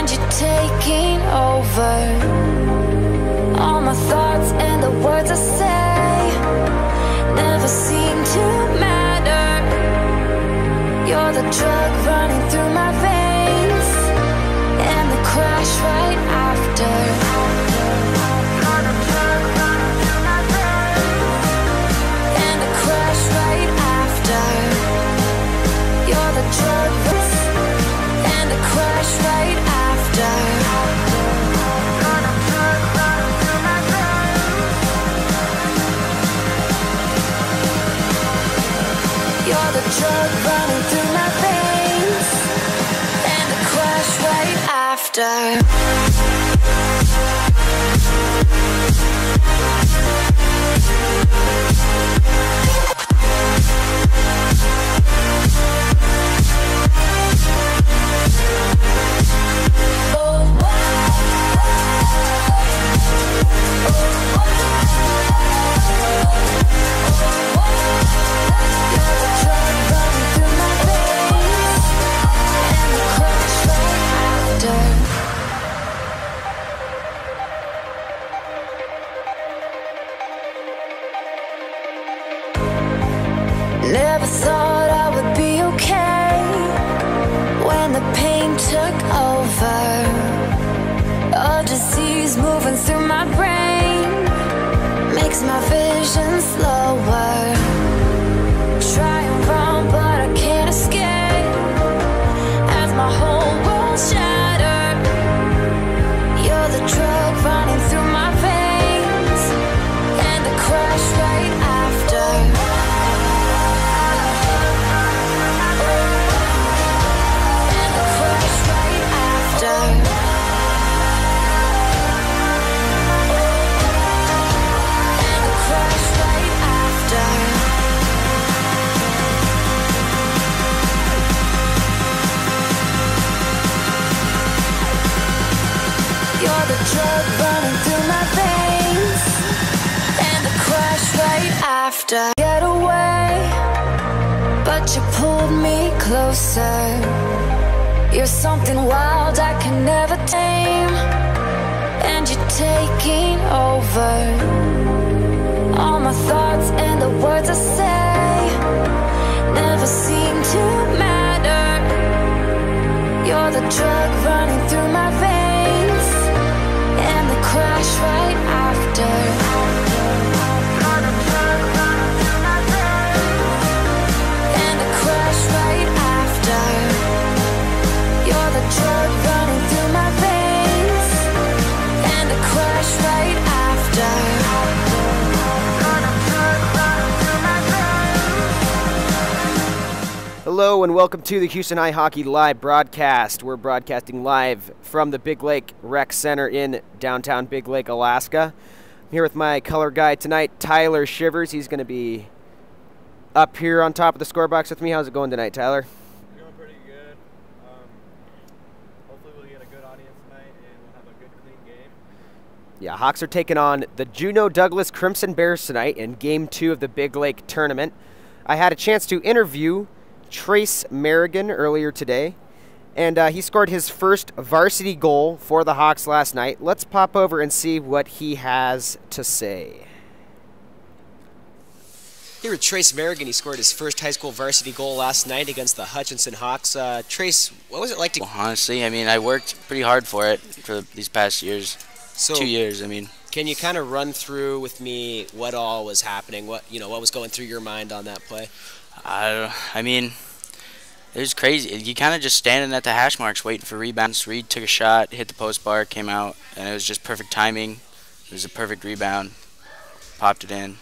and you're taking over all my thoughts and the words I say never seem to matter. You're the drug running through my veins and the crash right after. You're the drug running through my veins and the crash right after. You're the drug and the crash right after. You're the drug running through my veins. You're the drug running through my veins and the crash right after. Never thought I would be okay when the pain took over. A disease moving through my brain makes my vision slower. Try and run, but I can't escape as my whole world shattered. You're the drug running through my veins and the crash right after. You're the drug running through my veins and the crash right after. Get away, but you pulled me closer. You're something wild I can never tame, and you're taking over all my thoughts and the words I say never seem to matter. You're the drug running through my veins and the crash right after. You're the drug running through my veins and the crash right after. You're the drug running through my veins and the crash right after. You're the drug running through my veins. Hello and welcome to the Houston High Hockey Live broadcast. We're broadcasting live from the Big Lake Rec Center in downtown Big Lake, Alaska. I'm here with my color guy tonight, Tyler Shivers. He's going to be up here on top of the scorebox with me. How's it going tonight, Tyler? Doing pretty good. Hopefully we'll get a good audience tonight and we'll have a good, clean game. Yeah, Hawks are taking on the Juneau-Douglas Crimson Bears tonight in Game 2 of the Big Lake Tournament. I had a chance to interview Trace Merrigan earlier today, and he scored his first varsity goal for the Hawks last night. Let's pop over and see what he has to say. Here with Trace Merrigan, he scored his first high school varsity goal last night against the Hutchinson Hawks. Trace, what was it like to... Well, honestly, I mean, I worked pretty hard for it for these past years. So, 2 years, I mean. Can you kind of run through with me what all was happening? What was going through your mind on that play? I mean, it was crazy. You kind of just standing at the hash marks waiting for rebounds. Reed took a shot, hit the post bar, came out, and it was just perfect timing. It was a perfect rebound. Popped it in.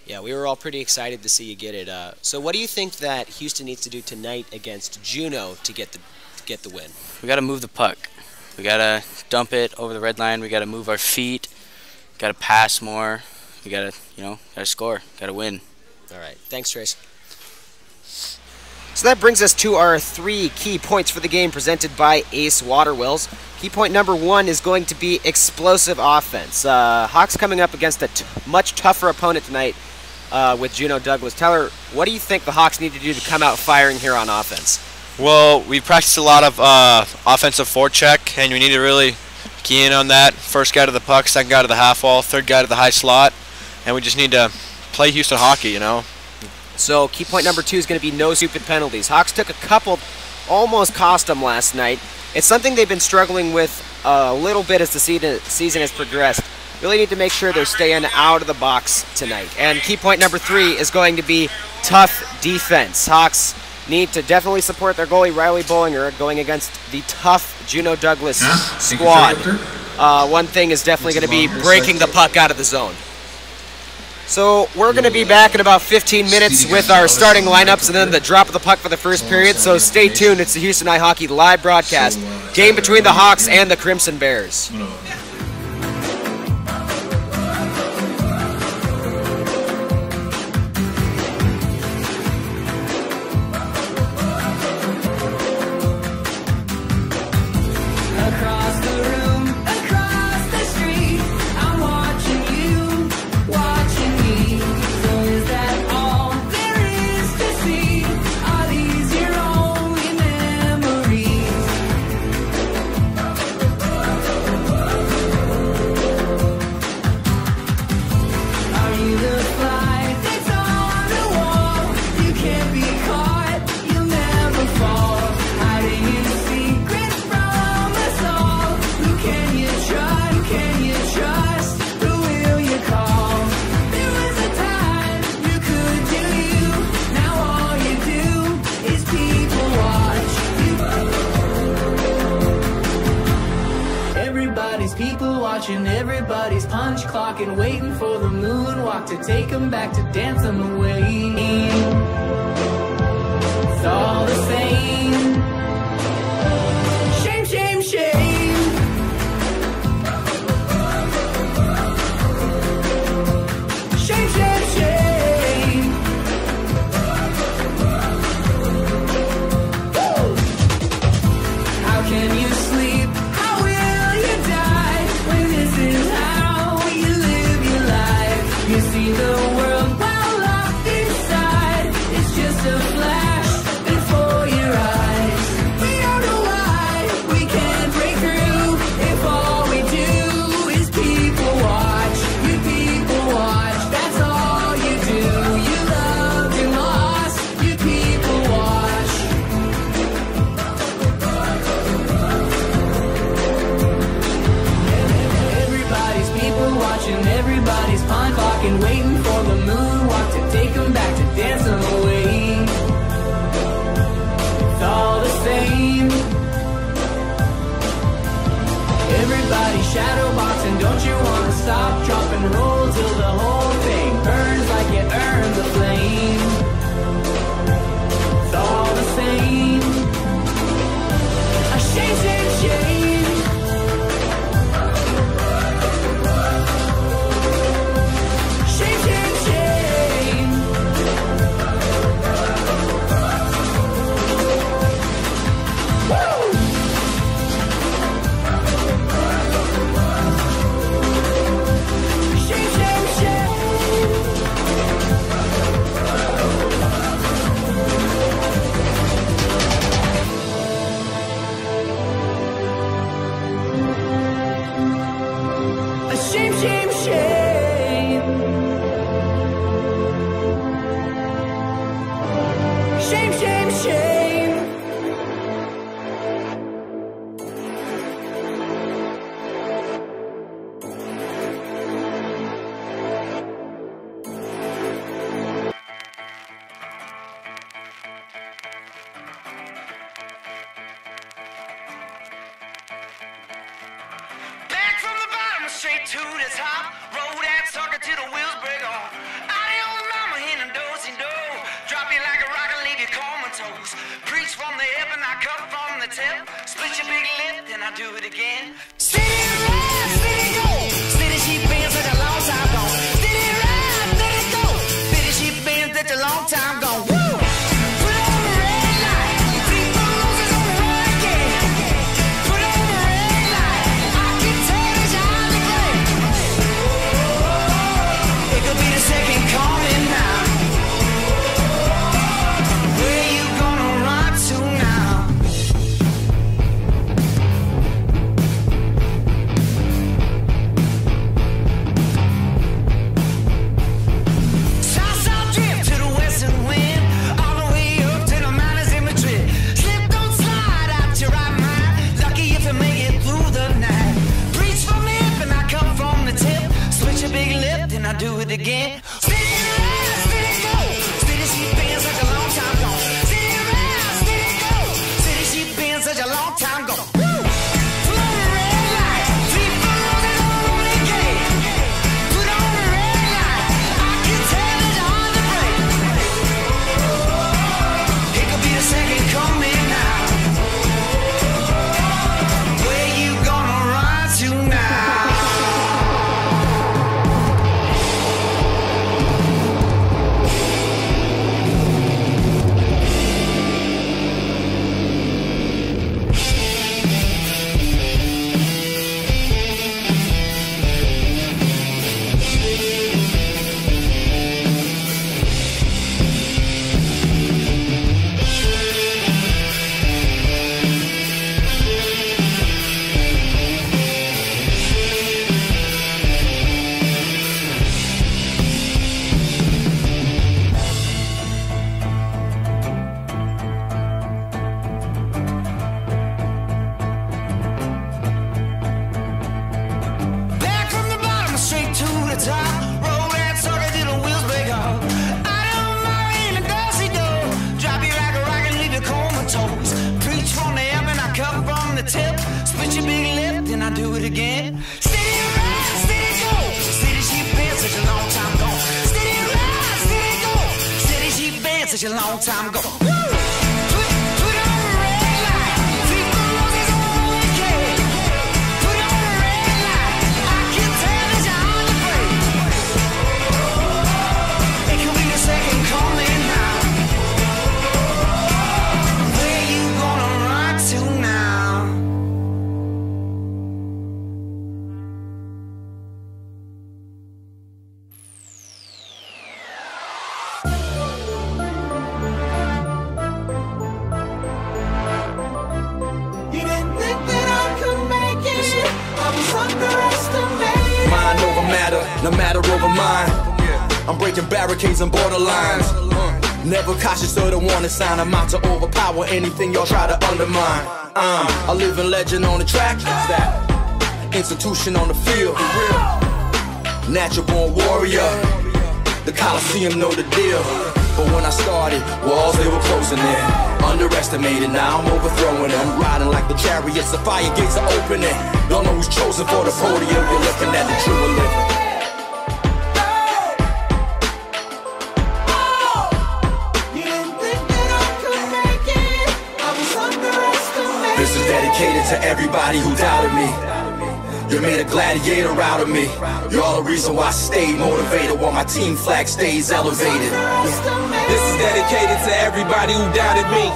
Yeah, we were all pretty excited to see you get it. So what do you think that Houston needs to do tonight against Juneau to get the win? We got to move the puck. We got to dump it over the red line. We got to move our feet. Got to pass more. We got to, got to score. Got to win. All right. Thanks, Trace. So that brings us to our 3 key points for the game presented by Ace Waterwills. Key point number 1 is going to be explosive offense. Hawks coming up against a much tougher opponent tonight with Juneau-Douglas. Tyler, what do you think the Hawks need to do to come out firing here on offense? Well, we practiced a lot of offensive forecheck, and we need to really key in on that. First guy to the puck, second guy to the half wall, third guy to the high slot, and we just need to play Houston hockey, you know. So key point number 2 is going to be no stupid penalties. Hawks took a couple, almost cost them last night. It's something they've been struggling with a little bit as the season has progressed. Really need to make sure they're staying out of the box tonight. And key point number 3 is going to be tough defense. Hawks need to definitely support their goalie, Riley Bollinger, going against the tough Juneau-Douglas squad. One thing is definitely going to be breaking the puck out of the zone. So we're going to be back in about 15 minutes with our starting lineups and then the drop of the puck for the first period. So stay tuned. It's the Houston iHockey live broadcast. Game between the Hawks and the Crimson Bears. Everybody's punch clocking, waiting for the moonwalk to take them back, to dance them away. It's all the same. Shame, shame, shame. Shame, shame, shame. Woo! How can you sleep? How will you die when this is how you live your life? You see the world while locked inside. It's just a flash before your eyes. We don't know why we can't break through if all we do is people watch. You people watch, that's all you do. You love, you lost, you people watch. Everybody's people watching, everybody's pond clocking, waiting for the moonwalk to take them back, to dance them away. It's all the same. Everybody shadow boxing, don't you wanna stop, drop and roll till the whole thing burns like it earned the flame. It's all the same. A shame, shame, shame. Shame, shame, shame. Woo! Shame, shame, shame. A shame, shame, shame. Shame, shame, shame. Back from the bottom, straight to the top. Roll that sucker till the wheels break off. Adios, mama, in a do-si-do. Drop you like a rock and leave you comatose. Preach from the hip and I cut from the tip. Split your big lip, then I do it again. Steady ride, steady go. Steady sheep bands that a long time gone. Steady ride, steady go. Steady sheep bands that a long time gone. Woo! Put on the red light. Three roses on the road again. Put on the red light. I can tell it's on the play. It could be the second coming now. Where you gonna run to now? I do it again. Steady rise, steady go. Steady she's been such a long time gone. Steady rise, steady go. Steady she's been such a long time gone. Put on the red light. 3 roses on the gate. Put on the red light. I can tell it's hard to break. It could be the second coming now. Where you gonna run to now? Back from the bottom, straight to the top. Roll that sucker till the wheels break off. I don't mind in a dusty door. Drop you like a rock and leave you comatose. Preach from the up and I cut from the tip. Split your big lip, then I do it again. Steady rise, steady go. Steady she's been such a long time gone. Steady rise, steady go. Steady she's been such a long time gone. Put on the red light. 3 roses on the gate. Put on the red light. I can tell it's hard to break. It could be the second coming now. Where you gonna run to now? You didn't think that I could make it. I was underestimated. Mind over matter, no matter over mind. I'm breaking barricades and borderlines. Never cautious of the warning sign. I'm out to overpower anything y'all try to undermine. I'm a living legend on the track. Institution on the field. Natural born warrior. The Coliseum know the deal. But when I started, walls they were closing in. Underestimated, now I'm overthrowing them. Riding like the chariots, the fire gates are opening. Don't know who's chosen for the podium. You're looking at the true and living. You didn't think that I could make it. I was underestimated. This is dedicated to everybody who doubted me. You made a gladiator out of me. You're all the reason why I stay motivated, while my team flag stays elevated. This is dedicated to everybody who doubted me.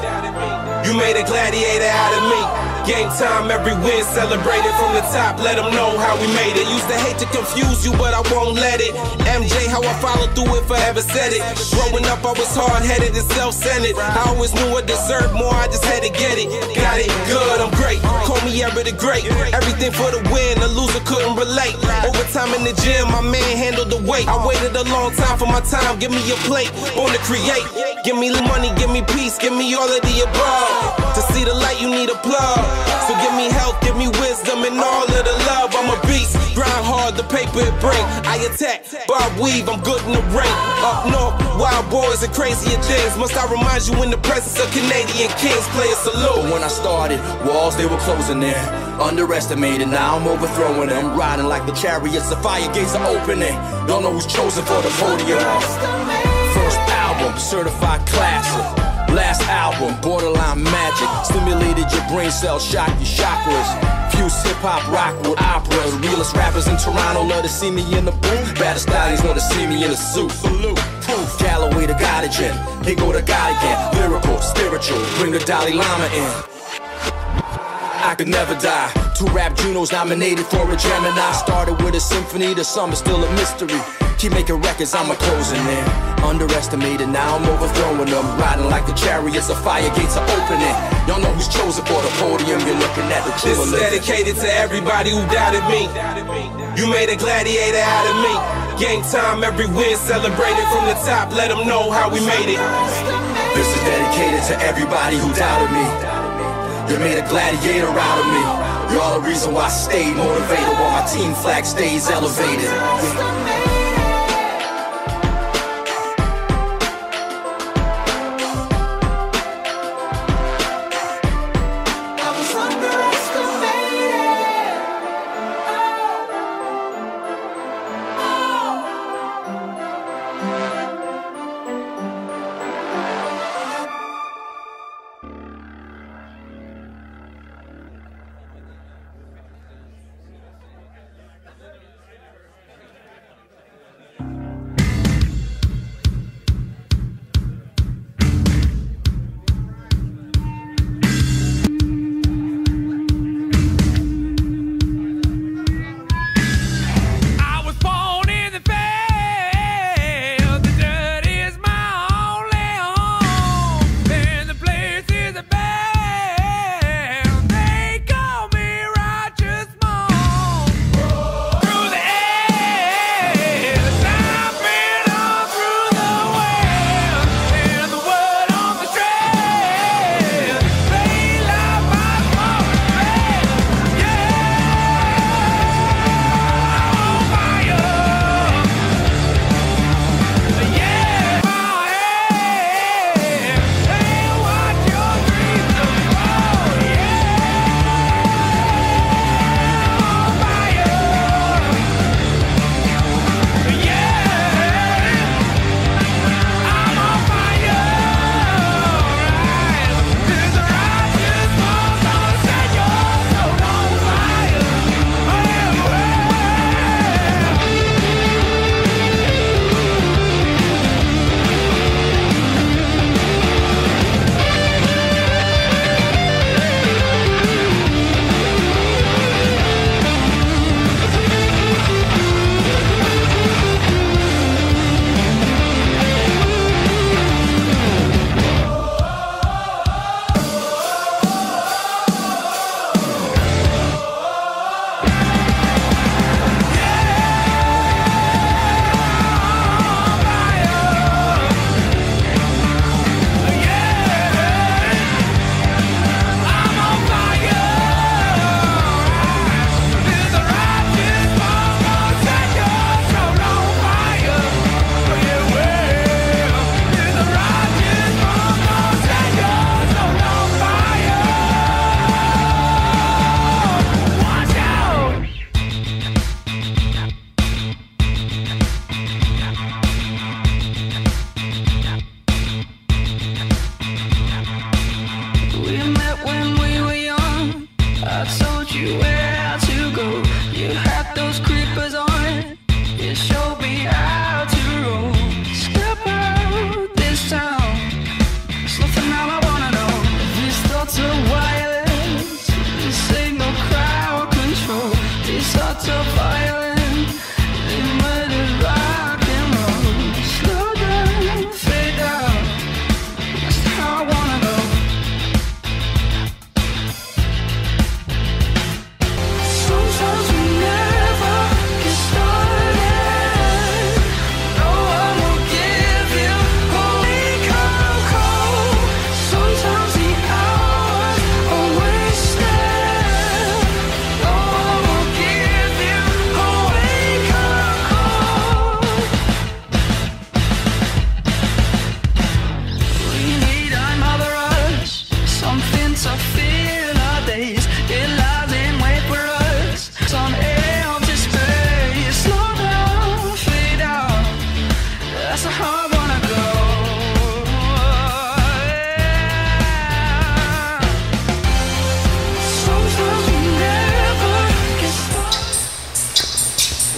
You made a gladiator out of me. Game time, every win celebrated from the top. Let them know how we made it. Used to hate to confuse you, but I won't let it. MJ, how I followed through it, forever said it. Growing up, I was hard-headed and self-centered. I always knew I deserved more, I just had to get it. Got it, good, I'm great. Call me ever the great. Everything for the win, a loser couldn't relate. Overtime in the gym, my man handled the weight. I waited a long time for my time, give me a plate. Born to create, give me the money, give me peace, give me all of the above. To see the light, you need a plug. So give me health, give me wisdom, and all of the love. I'm a beast, grind hard, the paper it bring. I attack, bob weave, I'm good in the ring. Up north, wild boys and crazier things. Must I remind you in the presence of Canadian kings? Play a salute. But when I started, walls they were closing in. Underestimated, now I'm overthrowing them. Riding like the chariots, the fire gates are opening. Don't know who's chosen for the podium. First album, certified classic. Last album, borderline magic. Stimulated your brain cells, shocked your chakras. Fuse hip-hop, rock with opera. The realest rappers in Toronto love to see me in the booth. Baddest stallions love to see me in a suit. Salute, proof, Galloway the God again. They go to God again. Lyrical, spiritual, bring the Dalai Lama in. I could never die. 2 rap Junos nominated for a Gemini. Started with a symphony, the sum is still a mystery. Keep making records, I'm a closing in. Underestimated, now I'm overthrowing them. Riding like the chariots, the fire gates are opening. Y'all know who's chosen for the podium. You're looking at the true. This is dedicated to everybody who doubted me. You made a gladiator out of me. Game time, every win celebrated from the top. Let them know how we made it. This is dedicated to everybody who doubted me. You made a gladiator out of me. You're all the reason why I stay motivated, while my team flag stays elevated.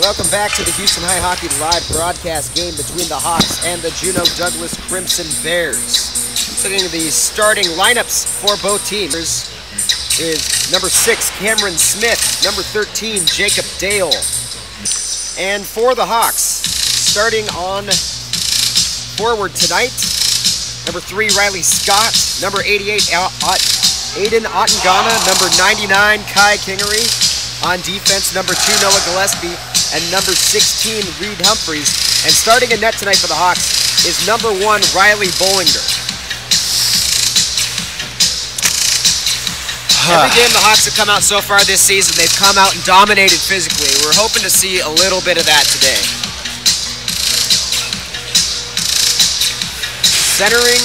Welcome back to the Houston High Hockey live broadcast game between the Hawks and the Juneau-Douglas Crimson Bears. Considering the starting lineups for both teams is number 6, Cameron Smith, number 13, Jacob Dale. And for the Hawks, starting on forward tonight, number 3, Riley Scott, number 88, Aiden Ottengana, number 99, Kai Kingery. On defense, number 2, Noah Gillespie, and number 16, Reed Humphreys. And starting in net tonight for the Hawks is number 1, Riley Bollinger. Every game the Hawks have come out so far this season, they've come out and dominated physically. We're hoping to see a little bit of that today. Centering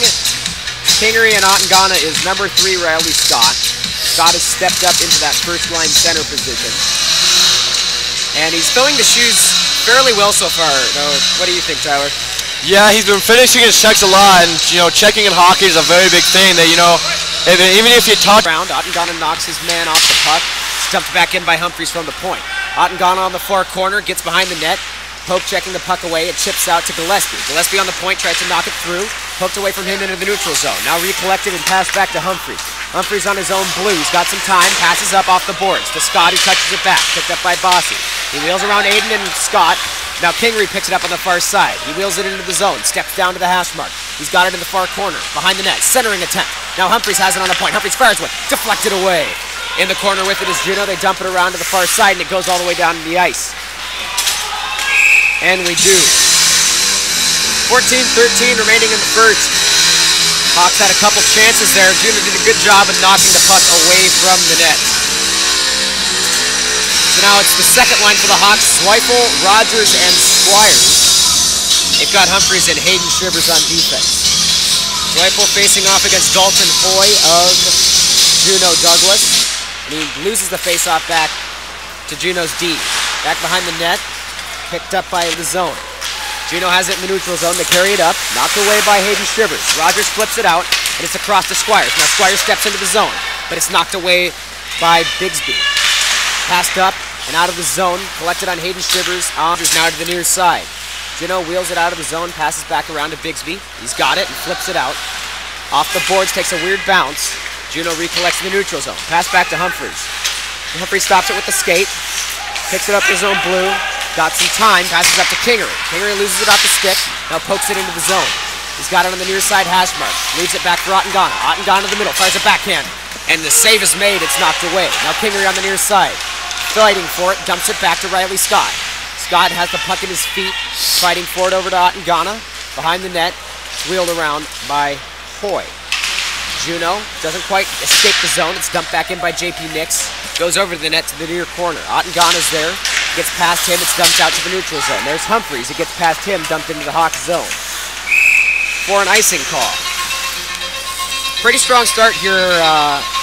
Kingery and Ottengana is number 3, Riley Scott. Scott has stepped up into that first-line center position. And he's filling the shoes fairly well so far. What do you think, Tyler? Yeah, he's been finishing his checks a lot, and checking in hockey is a very big thing. That even if you talk around, Ottengana knocks his man off the puck, stumped back in by Humphreys from the point. Ottengana on the far corner, gets behind the net. Pope checking the puck away, it chips out to Gillespie. Gillespie on the point, tries to knock it through. Poked away from him into the neutral zone. Now recollected and passed back to Humphreys. Humphreys on his own blue. He's got some time, passes up off the boards to Scott, who touches it back. Picked up by Bossy. He wheels around Aiden and Scott. Now Kingery picks it up on the far side. He wheels it into the zone, steps down to the hash mark. He's got it in the far corner, behind the net, centering attempt. Now Humphreys has it on the point. Humphreys fires one, deflected away. In the corner with it is Juneau. They dump it around to the far side, and it goes all the way down to the ice. And we do. 14-13 remaining in the first. Hawks had a couple chances there. Juneau did a good job of knocking the puck away from the net. So now it's the second line for the Hawks. Zweifel, Rogers, and Squires. They've got Humphreys and Hayden Shivers on defense. Zweifel facing off against Dalton Hoy of Juneau-Douglas. And he loses the face-off back to Juneau's D. Back behind the net. Picked up by Lizone. Juneau has it in the neutral zone. They carry it up. Knocked away by Hayden Shivers. Rogers flips it out, and it's across to Squires. Now Squires steps into the zone, but it's knocked away by Bigsby. Passed up and out of the zone. Collected on Hayden Shivers. Rogers now to the near side. Juneau wheels it out of the zone, passes back around to Bigsby. He's got it and flips it out. Off the boards, takes a weird bounce. Juneau recollects in the neutral zone. Pass back to Humphreys. Humphreys stops it with the skate. Picks it up to his own blue. Got some time, passes up to Kingery. Kingery loses it off the stick, now pokes it into the zone. He's got it on the near side hash mark. Leaves it back for Ottengana. Ottengana to the middle, fires a backhand. And the save is made, it's knocked away. Now Kingery on the near side. Fighting for it, dumps it back to Riley Scott. Scott has the puck in his feet, fighting for it over to Ottengana. Behind the net, it's wheeled around by Hoy. Juneau doesn't quite escape the zone. It's dumped back in by JP Nix. Goes over to the net to the near corner. Ottengana's there. Gets past him. It's dumped out to the neutral zone. There's Humphreys. It gets past him, dumped into the Hawks zone. For an icing call. Pretty strong start here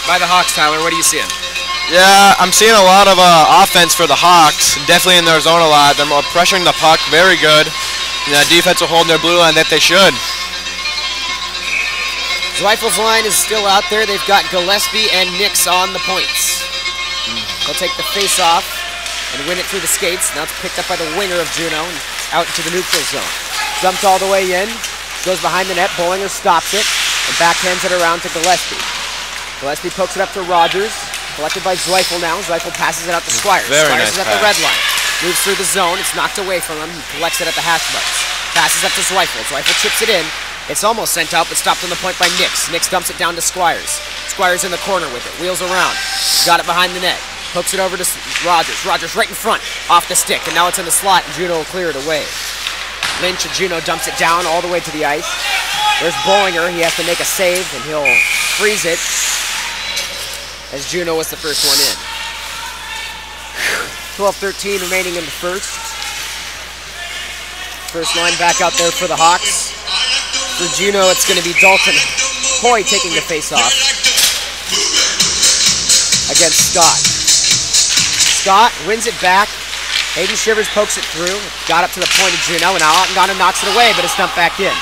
by the Hawks, Tyler. What are you seeing? Yeah, I'm seeing a lot of offense for the Hawks. Definitely in their zone a lot. They're pressuring the puck very good. And the defense are holding their blue line that they should. Zweifel's line is still out there. They've got Gillespie and Nix on the points. They'll take the face-off and win it through the skates. Now it's picked up by the winger of Juneau and out into the neutral zone. Dumped all the way in. Goes behind the net. Bollinger stops it and backhands it around to Gillespie. Gillespie pokes it up to Rogers. Collected by Zweifel now. Zweifel passes it out to Squires. Squires is at the red line. Moves through the zone. It's knocked away from him. He collects it at the hash marks. Passes up to Zweifel. Zweifel chips it in. It's almost sent out, but stopped on the point by Nix. Nix dumps it down to Squires. Squires in the corner with it. Wheels around. Got it behind the net. Hooks it over to Rogers. Rogers right in front. Off the stick. And now it's in the slot, and Juneau will clear it away. Lynch of Juneau dumps it down all the way to the ice. There's Bollinger. He has to make a save, and he'll freeze it as Juneau was the first one in. 12-13 remaining in the first. First line back out there for the Hawks. For Juneau, it's going to be Dalton Hoy taking the face-off against Scott. Scott wins it back. Hayden Shivers pokes it through. Got up to the point of Juneau, and now Ottengana knocks it away, but it's dumped back in.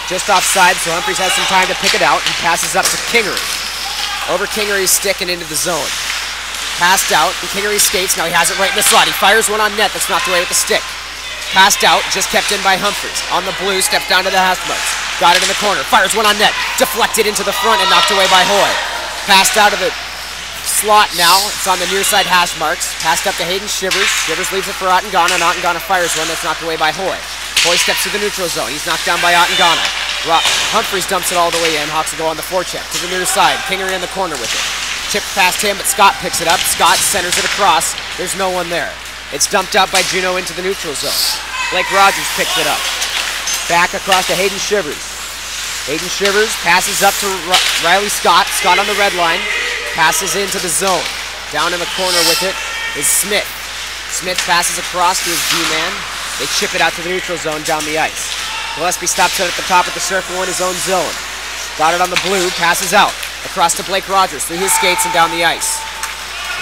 Just offside, so Humphreys has some time to pick it out. He passes up to Kingery. Over Kingery's stick and into the zone. Passed out, and Kingery skates. Now he has it right in the slot. He fires one on net that's knocked away with the stick. Passed out, just kept in by Humphries. On the blue, steps down to the hash marks. Got it in the corner. Fires one on net. Deflected into the front and knocked away by Hoy. Passed out of the slot now. It's on the near side hash marks. Passed up to Hayden Shivers. Shivers leaves it for Ottengana, and Ottengana fires one that's knocked away by Hoy. Hoy steps to the neutral zone. He's knocked down by Ottengana. Humphries dumps it all the way in. Hawks will go on the forecheck to the near side. Kingery in the corner with it. Chipped past him, but Scott picks it up. Scott centers it across. There's no one there. It's dumped out by Juneau into the neutral zone. Blake Rogers picks it up. Back across to Hayden Shivers. Hayden Shivers passes up to Riley Scott. Scott on the red line. Passes into the zone. Down in the corner with it is Smith. Smith passes across to his D-man. They chip it out to the neutral zone down the ice. Gillespie stops it at the top of the circle in his own zone. Got it on the blue, passes out. Across to Blake Rogers through his skates and down the ice.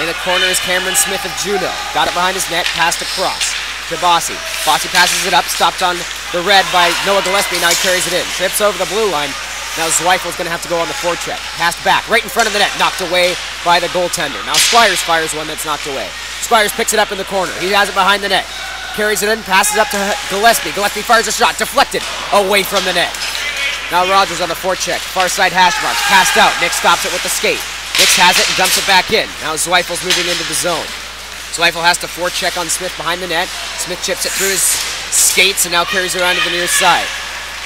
In the corner is Cameron Smith of Juneau. Got it behind his net, passed across to Bossy. Bossy passes it up, stopped on the red by Noah Gillespie. Now he carries it in. Trips over the blue line. Now Zweifel's going to have to go on the forecheck. Passed back, right in front of the net, knocked away by the goaltender. Now Squires fires one that's knocked away. Squires picks it up in the corner. He has it behind the net. Carries it in, passes up to Gillespie. Gillespie fires a shot, deflected away from the net. Now Rogers on the forecheck, far side hash marks, passed out. Nick stops it with the skate. Nick has it and dumps it back in. Now Zweifel's moving into the zone. Zweifel has to forecheck on Smith behind the net. Smith chips it through his skates and now carries it around to the near side.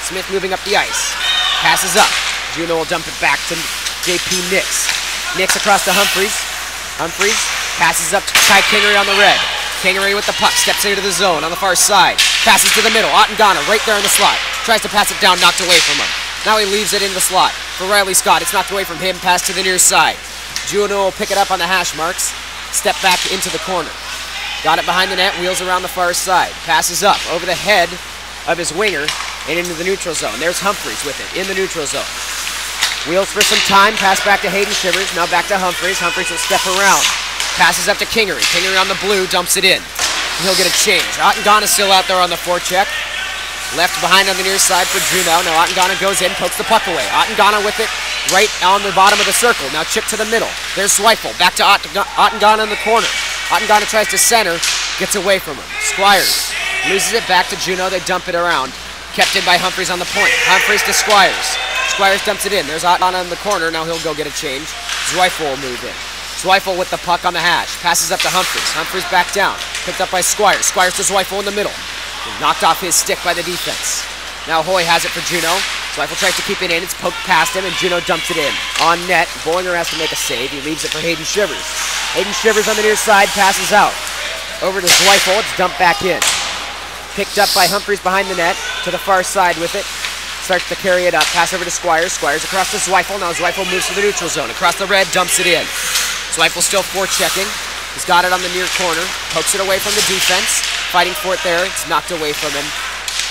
Smith moving up the ice. Passes up. Juneau will dump it back to JP Nix. Nix across to Humphries. Humphries passes up to Ty Kingery on the red. Kingery with the puck, steps into the zone on the far side. Passes to the middle. Ottengana right there in the slot. Tries to pass it down, knocked away from him. Now he leaves it in the slot for Riley Scott. It's knocked away from him, pass to the near side. Juneau will pick it up on the hash marks. Step back into the corner. Got it behind the net, wheels around the far side. Passes up over the head of his winger and into the neutral zone. There's Humphries with it in the neutral zone. Wheels for some time, pass back to Hayden Shivers. Now back to Humphries. Humphries will step around. Passes up to Kingery. Kingery on the blue, dumps it in. He'll get a change. Ottengana's still out there on the forecheck. Left behind on the near side for Juneau. Now Ottengana goes in, pokes the puck away. Ottengana with it right on the bottom of the circle. Now chip to the middle. There's Zweifel. Back to Ottengana in the corner. Ottengana tries to center, gets away from him. Squires loses it back to Juneau. They dump it around. Kept in by Humphries on the point. Humphries to Squires. Squires dumps it in. There's Ottengana in the corner. Now he'll go get a change. Zweifel will move in. Zweifel with the puck on the hash. Passes up to Humphries. Humphries back down. Picked up by Squires. Squires to Zweifel in the middle. Knocked off his stick by the defense. Now Hoy has it for Juneau. Zweifel tries to keep it in. It's poked past him, and Juneau dumps it in. On net, Bollinger has to make a save. He leaves it for Hayden Shivers. Hayden Shivers on the near side, passes out. Over to Zweifel. It's dumped back in. Picked up by Humphries behind the net. To the far side with it. Starts to carry it up. Pass over to Squires. Squires across to Zweifel. Now Zweifel moves to the neutral zone. Across the red, dumps it in. Zweifel still forechecking. He's got it on the near corner. Pokes it away from the defense. Fighting for it there. It's knocked away from him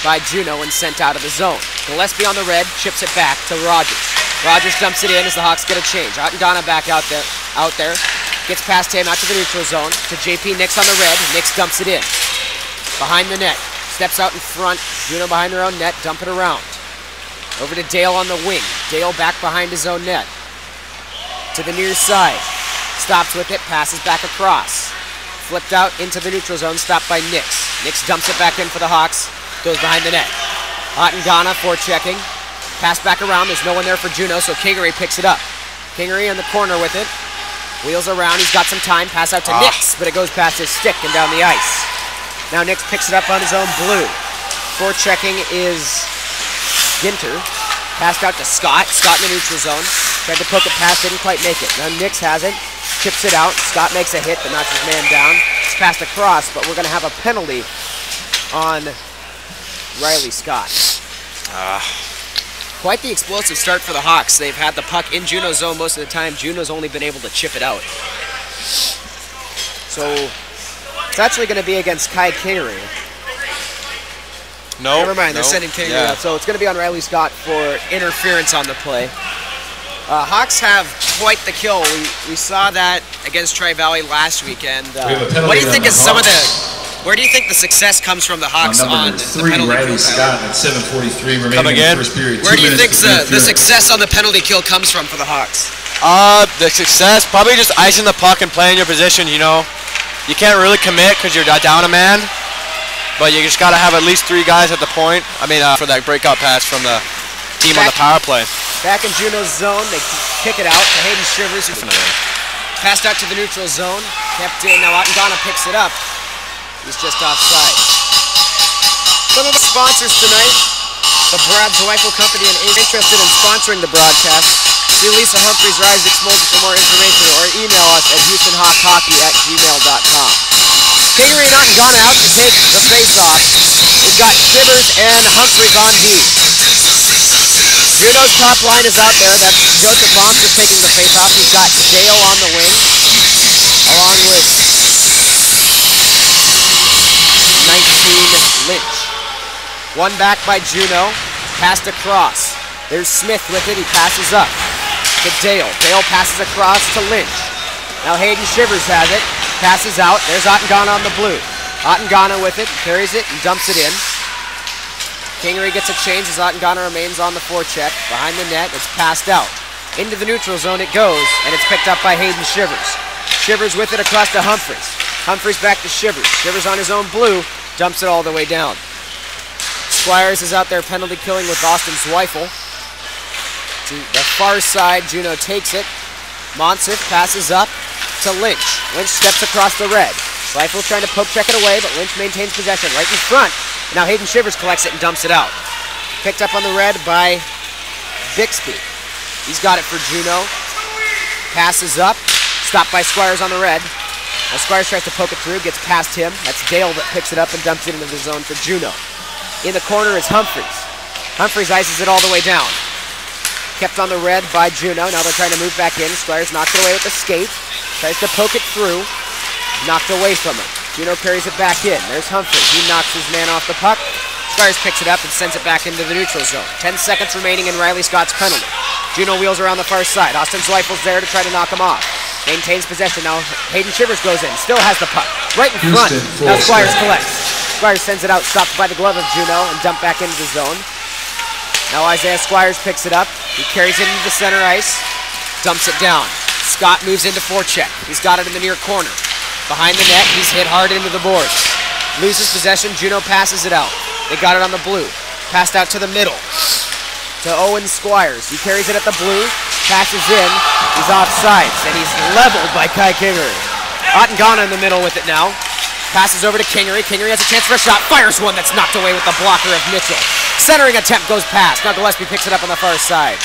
by Juneau and sent out of the zone. Gillespie on the red. Chips it back to Rogers. Rogers dumps it in as the Hawks get a change. Ottengana back out there. Gets past him out to the neutral zone. To JP Nix on the red. Nix dumps it in. Behind the net. Steps out in front. Juneau behind their own net. Dump it around. Over to Dale on the wing. Dale back behind his own net. To the near side. Stops with it, passes back across. Flipped out into the neutral zone, stopped by Nix. Nix dumps it back in for the Hawks, goes behind the net. Ottengana forechecking. Pass back around, there's no one there for Juneau, so Kingery picks it up. Kingery in the corner with it. Wheels around, he's got some time, pass out to Nix, but it goes past his stick and down the ice. Now Nix picks it up on his own blue. Forechecking is Ginter. Passed out to Scott. Scott in the neutral zone. Tried to poke it past, didn't quite make it. Now Nix has it. Chips it out. Scott makes a hit, but knocks his man down. It's passed across, but we're going to have a penalty on Riley Scott. Quite the explosive start for the Hawks. They've had the puck in Juneau's zone most of the time. Juneau's only been able to chip it out. So it's actually going to be against Kai Kingery. No. Never mind, they're sending Kingery out. So it's going to be on Riley Scott for interference on the play. Hawks have quite the kill. We saw that against Tri-Valley last weekend. What do you think is some of the? Where do you think the success comes from the Hawks on the penalty Riley kill? Scott at 7:43 remaining Come in again? the first period. Where do you think the success on the penalty kill comes from for the Hawks? The success, probably just icing the puck and playing your position, you know. You can't really commit because you're down a man, but you just got to have at least 3 guys at the point. I mean, for that breakout pass from the team on the power play. Back in Juneau's zone, they kick it out to Hayden Shivers, who passed out to the neutral zone, kept in. Now Ottengana picks it up. He's just offside. Some of the sponsors tonight, the Brad Zweifel Company, and is interested in sponsoring the broadcast. See Lisa Humphreys or Isaac Smolder for more information, or email us at HoustonHawkHockey@gmail.com. Kingery and Ottengana out to take the face-off. We've got Shivers and Humphreys on D. Juneau's top line is out there. That's Joseph Monster taking the face-off. He's got Dale on the wing, along with 19 Lynch. One back by Juneau, passed across. There's Smith with it, he passes up to Dale. Dale passes across to Lynch. Now Hayden Shivers has it, passes out. There's Ottengana on the blue. Ottengana with it, carries it and dumps it in. Kingery gets a change as Ottengana remains on the forecheck. Behind the net, it's passed out. Into the neutral zone it goes, and it's picked up by Hayden Shivers. Shivers with it across to Humphreys. Humphreys back to Shivers. Shivers on his own blue, dumps it all the way down. Squires is out there penalty killing with Austin Zweifel. To the far side, Juneau takes it. Monsif passes up to Lynch. Lynch steps across the red. Zweifel trying to poke check it away, but Lynch maintains possession right in front. Now Hayden Shivers collects it and dumps it out. Picked up on the red by Bixby. He's got it for Juneau. Passes up. Stopped by Squires on the red. Now Squires tries to poke it through, gets past him. That's Dale that picks it up and dumps it into the zone for Juneau. In the corner is Humphreys. Humphreys ices it all the way down. Kept on the red by Juneau. Now they're trying to move back in. Squires knocks it away with the skate. Tries to poke it through. Knocked away from him. Juneau carries it back in. There's Humphreys. He knocks his man off the puck. Squires picks it up and sends it back into the neutral zone. 10 seconds remaining in Riley Scott's penalty. Juneau wheels around the far side. Austin Zweifel's there to try to knock him off. Maintains possession. Now Hayden Shivers goes in. Still has the puck. Right in front. Now Squires collects. Squires sends it out. Stopped by the glove of Juneau and dumped back into the zone. Now Isaiah Squires picks it up. He carries it into the center ice. Dumps it down. Scott moves into forecheck. He's got it in the near corner. Behind the net, he's hit hard into the boards. Loses possession, Juneau passes it out. They got it on the blue. Passed out to the middle. To Owen Squires. He carries it at the blue. Passes in. He's offsides, and he's leveled by Kai Kingery. Ottengana in the middle with it now. Passes over to Kingery. Kingery has a chance for a shot. Fires one that's knocked away with the blocker of Mitchell. Centering attempt goes past. Now Gillespie picks it up on the far side.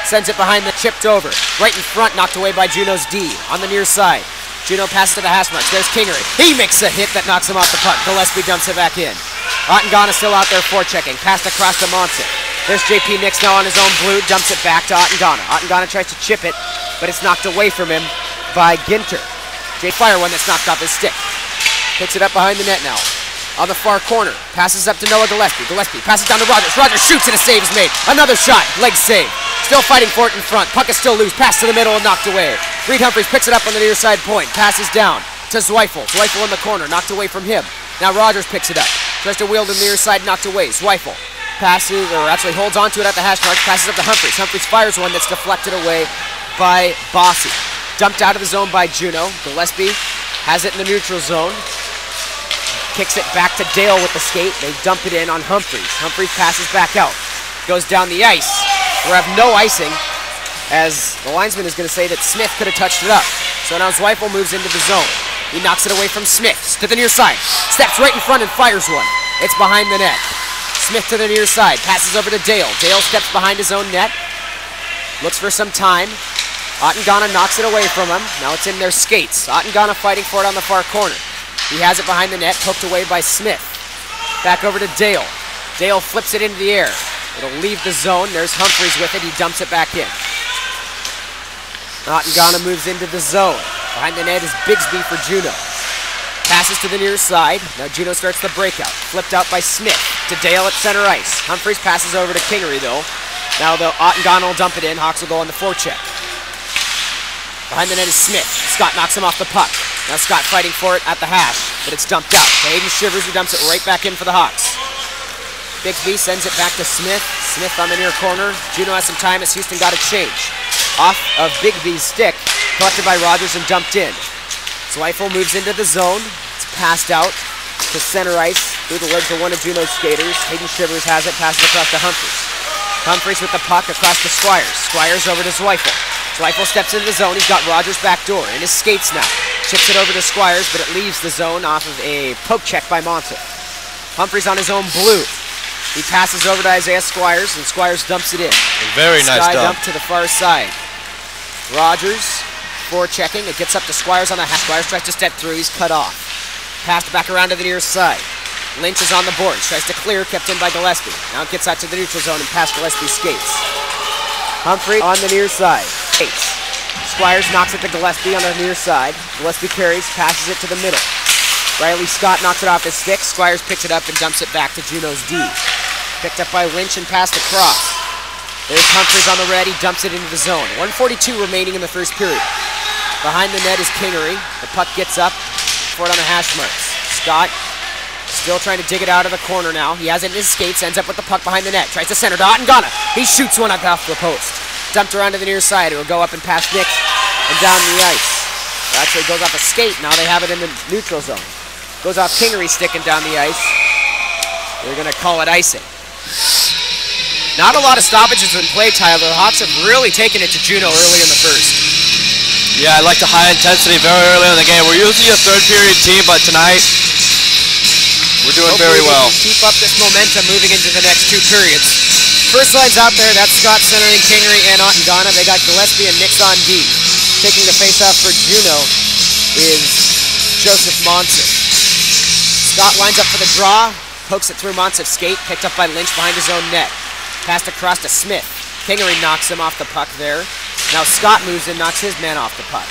Sends it behind the chipped over. Right in front, knocked away by Juneau's D. On the near side. Juneau passes to the hash marks. There's Kingery. He makes a hit that knocks him off the puck. Gillespie dumps it back in. Ottengana still out there forechecking. Passed across to Monson. There's JP Nix now on his own blue. Dumps it back to Ottengana. Ottengana tries to chip it, but it's knocked away from him by Ginter. Fire one that's knocked off his stick. Picks it up behind the net now. On the far corner. Passes up to Noah Gillespie. Gillespie passes down to Rogers. Rogers shoots and a save is made. Another shot. Leg save. Still fighting for it in front. Puck is still loose. Pass to the middle and knocked away. Reed Humphreys picks it up on the near side point. Passes down to Zweifel. Zweifel in the corner. Knocked away from him. Now Rogers picks it up. Tries to wheel to the near side. Knocked away. Zweifel passes, or actually holds onto it at the hash marks. Passes up to Humphreys. Humphreys fires one that's deflected away by Bossy. Dumped out of the zone by Juneau. Gillespie has it in the neutral zone. Kicks it back to Dale with the skate. They dump it in on Humphreys. Humphreys passes back out. Goes down the ice. We have no icing, as the linesman is going to say that Smith could have touched it up. So now Zweifel moves into the zone. He knocks it away from Smith to the near side. Steps right in front and fires one. It's behind the net. Smith to the near side. Passes over to Dale. Dale steps behind his own net. Looks for some time. Ottengana knocks it away from him. Now it's in their skates. Ottengana fighting for it on the far corner. He has it behind the net, poked away by Smith. Back over to Dale. Dale flips it into the air. It'll leave the zone. There's Humphreys with it. He dumps it back in. Ottengana moves into the zone. Behind the net is Bigsby for Juneau. Passes to the near side. Now Juneau starts the breakout. Flipped out by Smith to Dale at center ice. Humphreys passes over to Kingery though. Now Ottengana will dump it in. Hawks will go on the forecheck. Behind the net is Smith. Scott knocks him off the puck. Now Scott fighting for it at the hash, but it's dumped out. Hayden Shivers, who dumps it right back in for the Hawks. Bigsby sends it back to Smith. Smith on the near corner. Juneau has some time as Houston got a change. off of Big B's stick, collected by Rogers and dumped in. Zweifel moves into the zone. It's passed out to center ice through the legs of one of Juneau's skaters. Hayden Shivers has it, passes across to Humphries. Humphries with the puck across to Squires. Squires over to Zweifel. Zweifel steps into the zone. He's got Rogers back door in his skates now. Chips it over to Squires, but it leaves the zone off of a poke check by Monson. Humphries on his own blue. He passes over to Isaiah Squires, and Squires dumps it in. Very nice dump. To the far side. Rogers forechecking. It gets up to Squires on the half. Squires tries to step through. He's cut off. Passed back around to the near side. Lynch is on the boards. Tries to clear, kept in by Gillespie. Now it gets out to the neutral zone and past Gillespie's skates. Humphrey on the near side. Squires knocks it to Gillespie on the near side. Gillespie carries, passes it to the middle. Riley Scott knocks it off his stick. Squires picks it up and dumps it back to Juneau's D. Picked up by Lynch and passed across. There's Humphries on the red. He dumps it into the zone. 1:42 remaining in the first period. Behind the net is Kingery. The puck gets up for it on the hash marks. Scott still trying to dig it out of the corner now. He has it in his skates. Ends up with the puck behind the net. Tries to center dot and Ghana. He shoots one up off the post. Dumped around to the near side. It will go up and past Nick and down the ice. It actually goes off a skate. Now they have it in the neutral zone. Goes off Kingery sticking down the ice. They're going to call it icing. Not a lot of stoppages in play, Tyler. The Hawks have really taken it to Juneau early in the first. Yeah, I like the high intensity very early in the game. We're usually a third period team, but tonight we're doing very well. Keep up this momentum moving into the next two periods. First line's out there. That's Scott centering Kingery and Ottengana. They got Gillespie and Nix on D. Taking the face-off for Juneau is Joseph Monson. Scott lines up for the draw, pokes it through Monson's skate, picked up by Lynch behind his own net. Passed across to Smith. Kingery knocks him off the puck there. Now Scott moves in, knocks his man off the puck.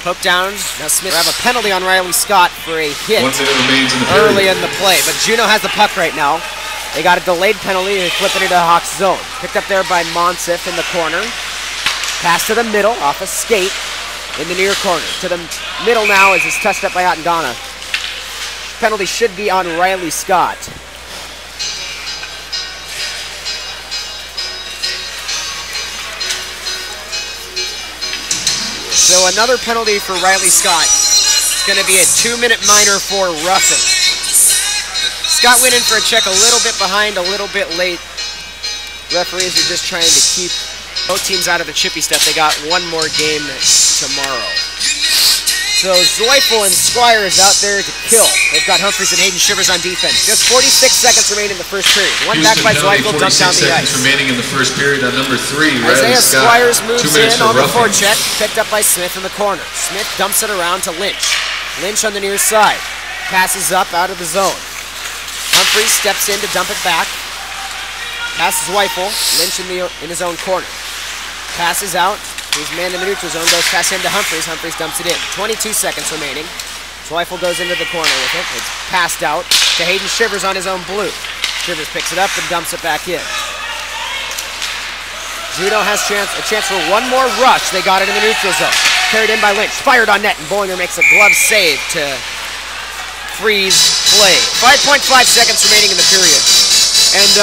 Poke down. Now Smith will have a penalty on Riley Scott for a hit early in the play. But Juneau has the puck right now. They got a delayed penalty. They flip it into the Hawks zone. Picked up there by Monsif in the corner. Pass to the middle off a skate in the near corner. To the middle now as it's touched up by Ottengana. Penalty should be on Riley Scott. So another penalty for Riley Scott. It's going to be a 2-minute minor for roughing. Scott went in for a check a little bit behind, a little bit late. Referees are just trying to keep both teams out of the chippy stuff. They got one more game tomorrow. So Zweifel and Squires out there to kill. They've got Humphries and Hayden Shivers on defense. Just 46 seconds remaining in the first period. One back by Zweifel, dumped down the ice. Remaining in the first period on number 3, Isaiah Squires moves in on the roughing. forecheck, picked up by Smith in the corner. Smith dumps it around to Lynch. Lynch on the near side. Passes up out of the zone. Humphries steps in to dump it back. Passes Zweifel. Lynch in his own corner. Passes out. He's man in the neutral zone, goes past him to Humphries. Humphries dumps it in. 22 seconds remaining. Zweifel goes into the corner with it. It's passed out to Hayden Shivers on his own blue. Shivers picks it up and dumps it back in. Juneau has a chance for one more rush. They got it in the neutral zone. Carried in by Lynch. Fired on net, and Bollinger makes a glove save to freeze play. 5.5 seconds remaining in the period. And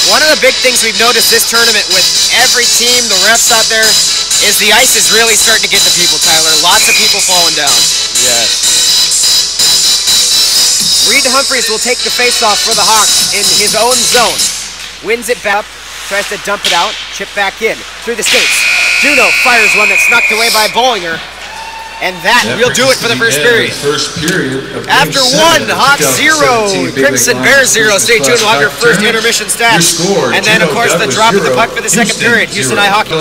one of the big things we've noticed this tournament with every team, the refs out there, is the ice is really starting to get to people, Tyler. Lots of people falling down. Yes. Reed Humphries will take the face-off for the Hawks in his own zone. Wins it back, tries to dump it out, chip back in, through the skates. Juneau fires one that's knocked away by Bollinger. And that will do it for the first period. After one, Hawks 0, Crimson Bears 0. Stay tuned, we'll have your first intermission stats. And then, of course, the drop of the puck for the second period. Houston High Hockey.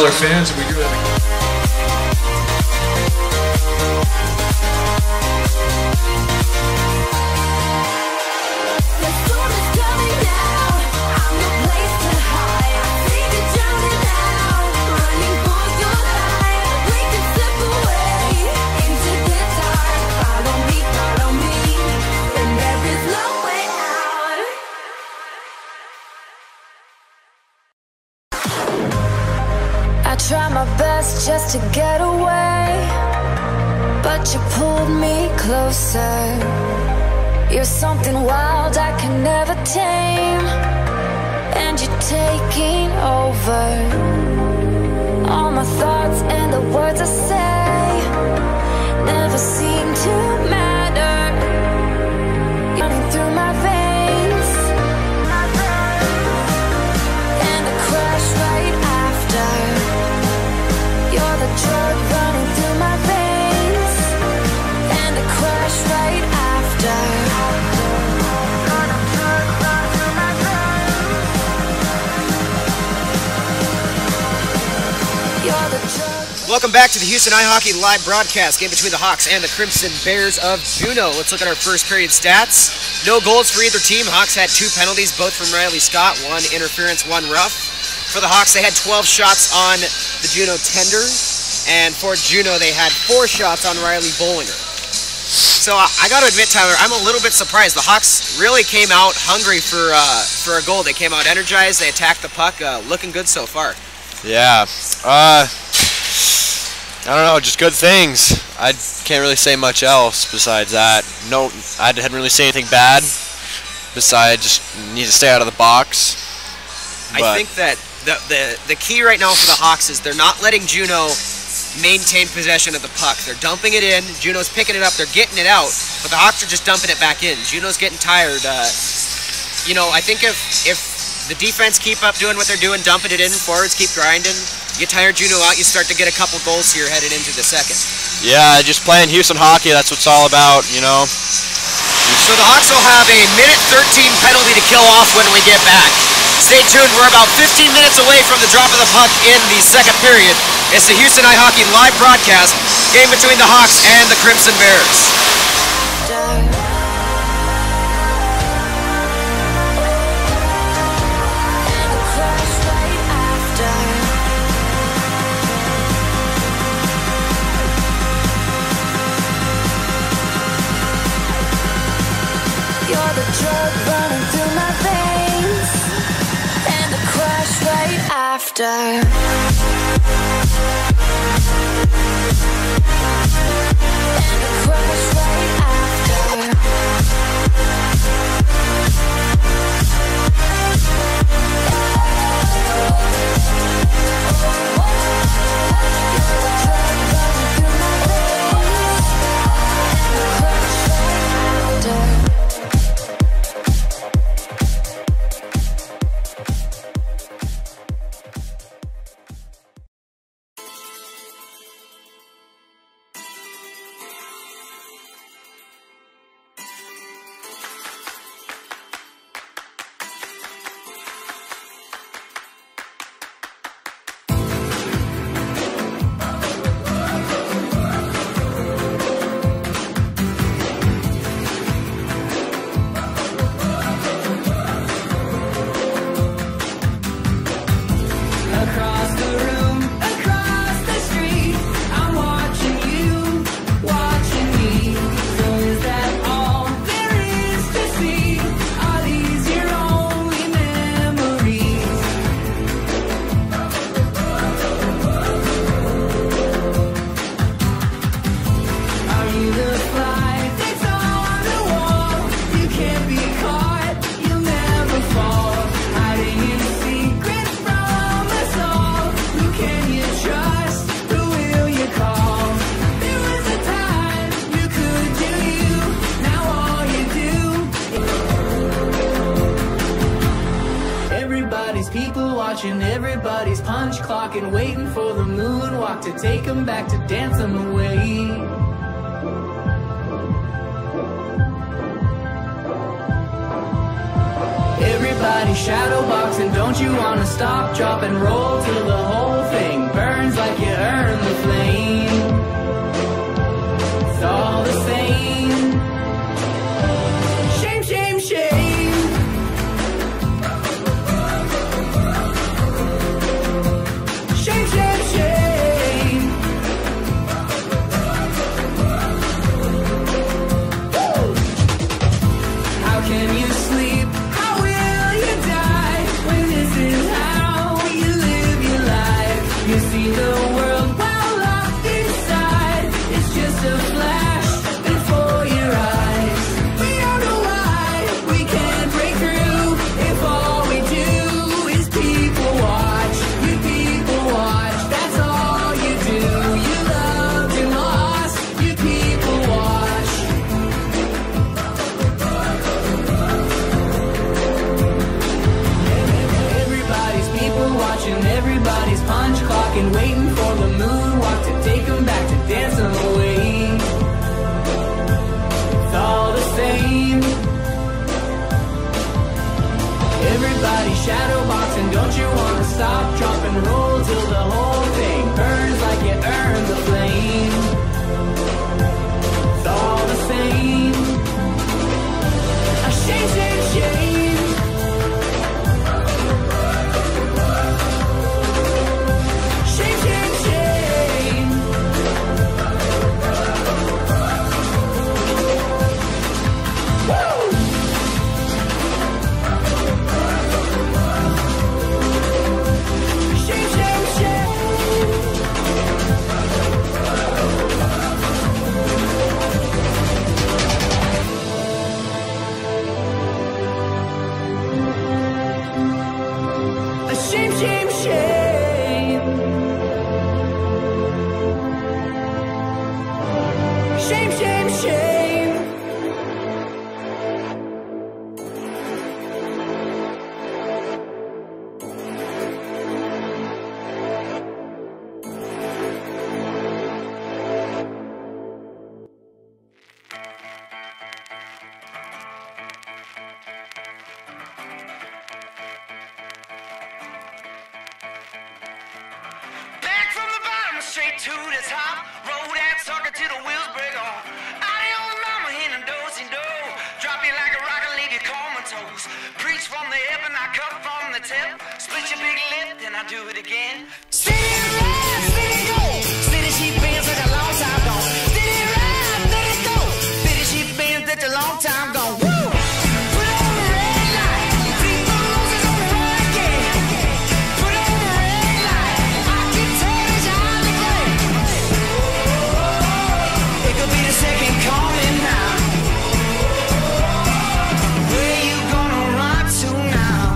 I tried my best just to get away, but you pulled me closer. You're something wild I can never tame, and you're taking over. All my my thoughts and the words I say never seem to matter. Running through my veins, and the crash right after. You're the drug running through my veins, and the crash right after. You're the drug running through my veins. You're the drug. Welcome back to the Houston Ice Hockey live broadcast, game between the Hawks and the Crimson Bears of Juneau. Let's look at our first period stats. No goals for either team. Hawks had 2 penalties, both from Riley Scott, 1 interference, 1 rough. For the Hawks, they had 12 shots on the Juneau tender, and for Juneau, they had 4 shots on Riley Bollinger. So I got to admit, Tyler, I'm a little bit surprised. The Hawks really came out hungry for a goal. They came out energized. They attacked the puck, looking good so far. Yeah. I don't know, just good things. I can't really say much else besides that. No, I hadn't really seen anything bad besides just need to stay out of the box. I think that the key right now for the Hawks is they're not letting Juneau maintain possession of the puck. They're dumping it in. Juneau's picking it up. They're getting it out, but the Hawks are just dumping it back in. Juneau's getting tired. You know, I think if the defense keep up doing what they're doing, dumping it in, forwards keep grinding, you tire Juneau out, you start to get a couple goals here headed into the second. Yeah, just playing Houston hockey, that's what it's all about, you know. So the Hawks will have a minute 13 penalty to kill off when we get back. Stay tuned, we're about 15 minutes away from the drop of the puck in the second period. It's the Houston Ice Hockey live broadcast, game between the Hawks and the Crimson Bears. You're the drug running through my veins, and the crash right after. And the crash right after. Everybody's punch clocking, waiting for the moonwalk to take them back, to dance them away. Everybody shadow boxing, don't you wanna stop, drop and roll till the whole thing burns like you earned the flame. It's all the same. Shame, shame, shame. Shame, shame, shame. Woo! How can you sleep? How will you die when this is how you live your life? watching everybody's punch clock and waiting for the moonwalk to take them back to dancing away. It's all the same. Everybody shadowboxing, don't you wanna stop, drop and roll till the whole thing burns like it earned the flame. It's all the same. A shame, shame, shame. Shame, shame, shame. Woo! Shame, shame, shame. A shame, shame, shame. Shame, shame, shame. Back from the bottom, straight to the top. Roll that sucker till the wheels break off. Adios, mama, in a do-si-do. Drop you like a rock and leave you comatose. Preach from the hip and I cut from the tip. Split your big lip, then I do it again. Steady ride, steady go. Steady sheep been such a long time gone. Steady ride, steady go. Steady sheep been such a long time gone. Woo! Put on the red light. Three roses on the road again. Put on the red light. I can tell it's on the way. It could be the second coming now. Where you gonna run to now?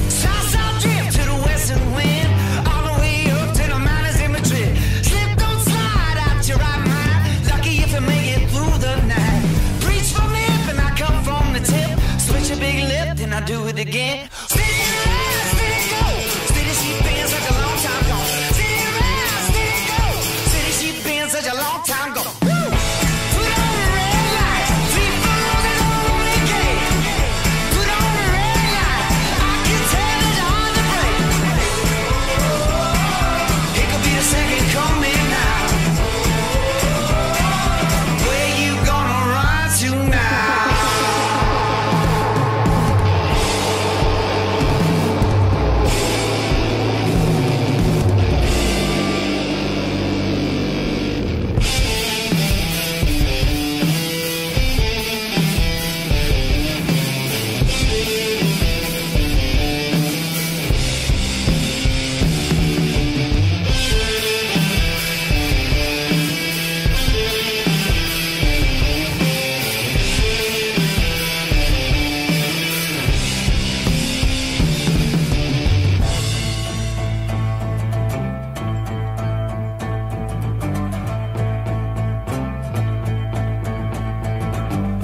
South, south drift to the western wind. All the way up to the mountains in Madrid. Slip, don't slide out your right mind. Lucky if you make it through the night. Preach from the hip and I come from the tip. Switch your big lip, then I do it again. Steady ride, steady go. Steady sheep been such a long time gone. Steady ride, steady go. Steady sheep been such a long time gone. Woo! Put on the red light. Three roses on the gate. Put on the red light. I can tell it's hard to break. It could be the second coming now. Where you gonna run to now?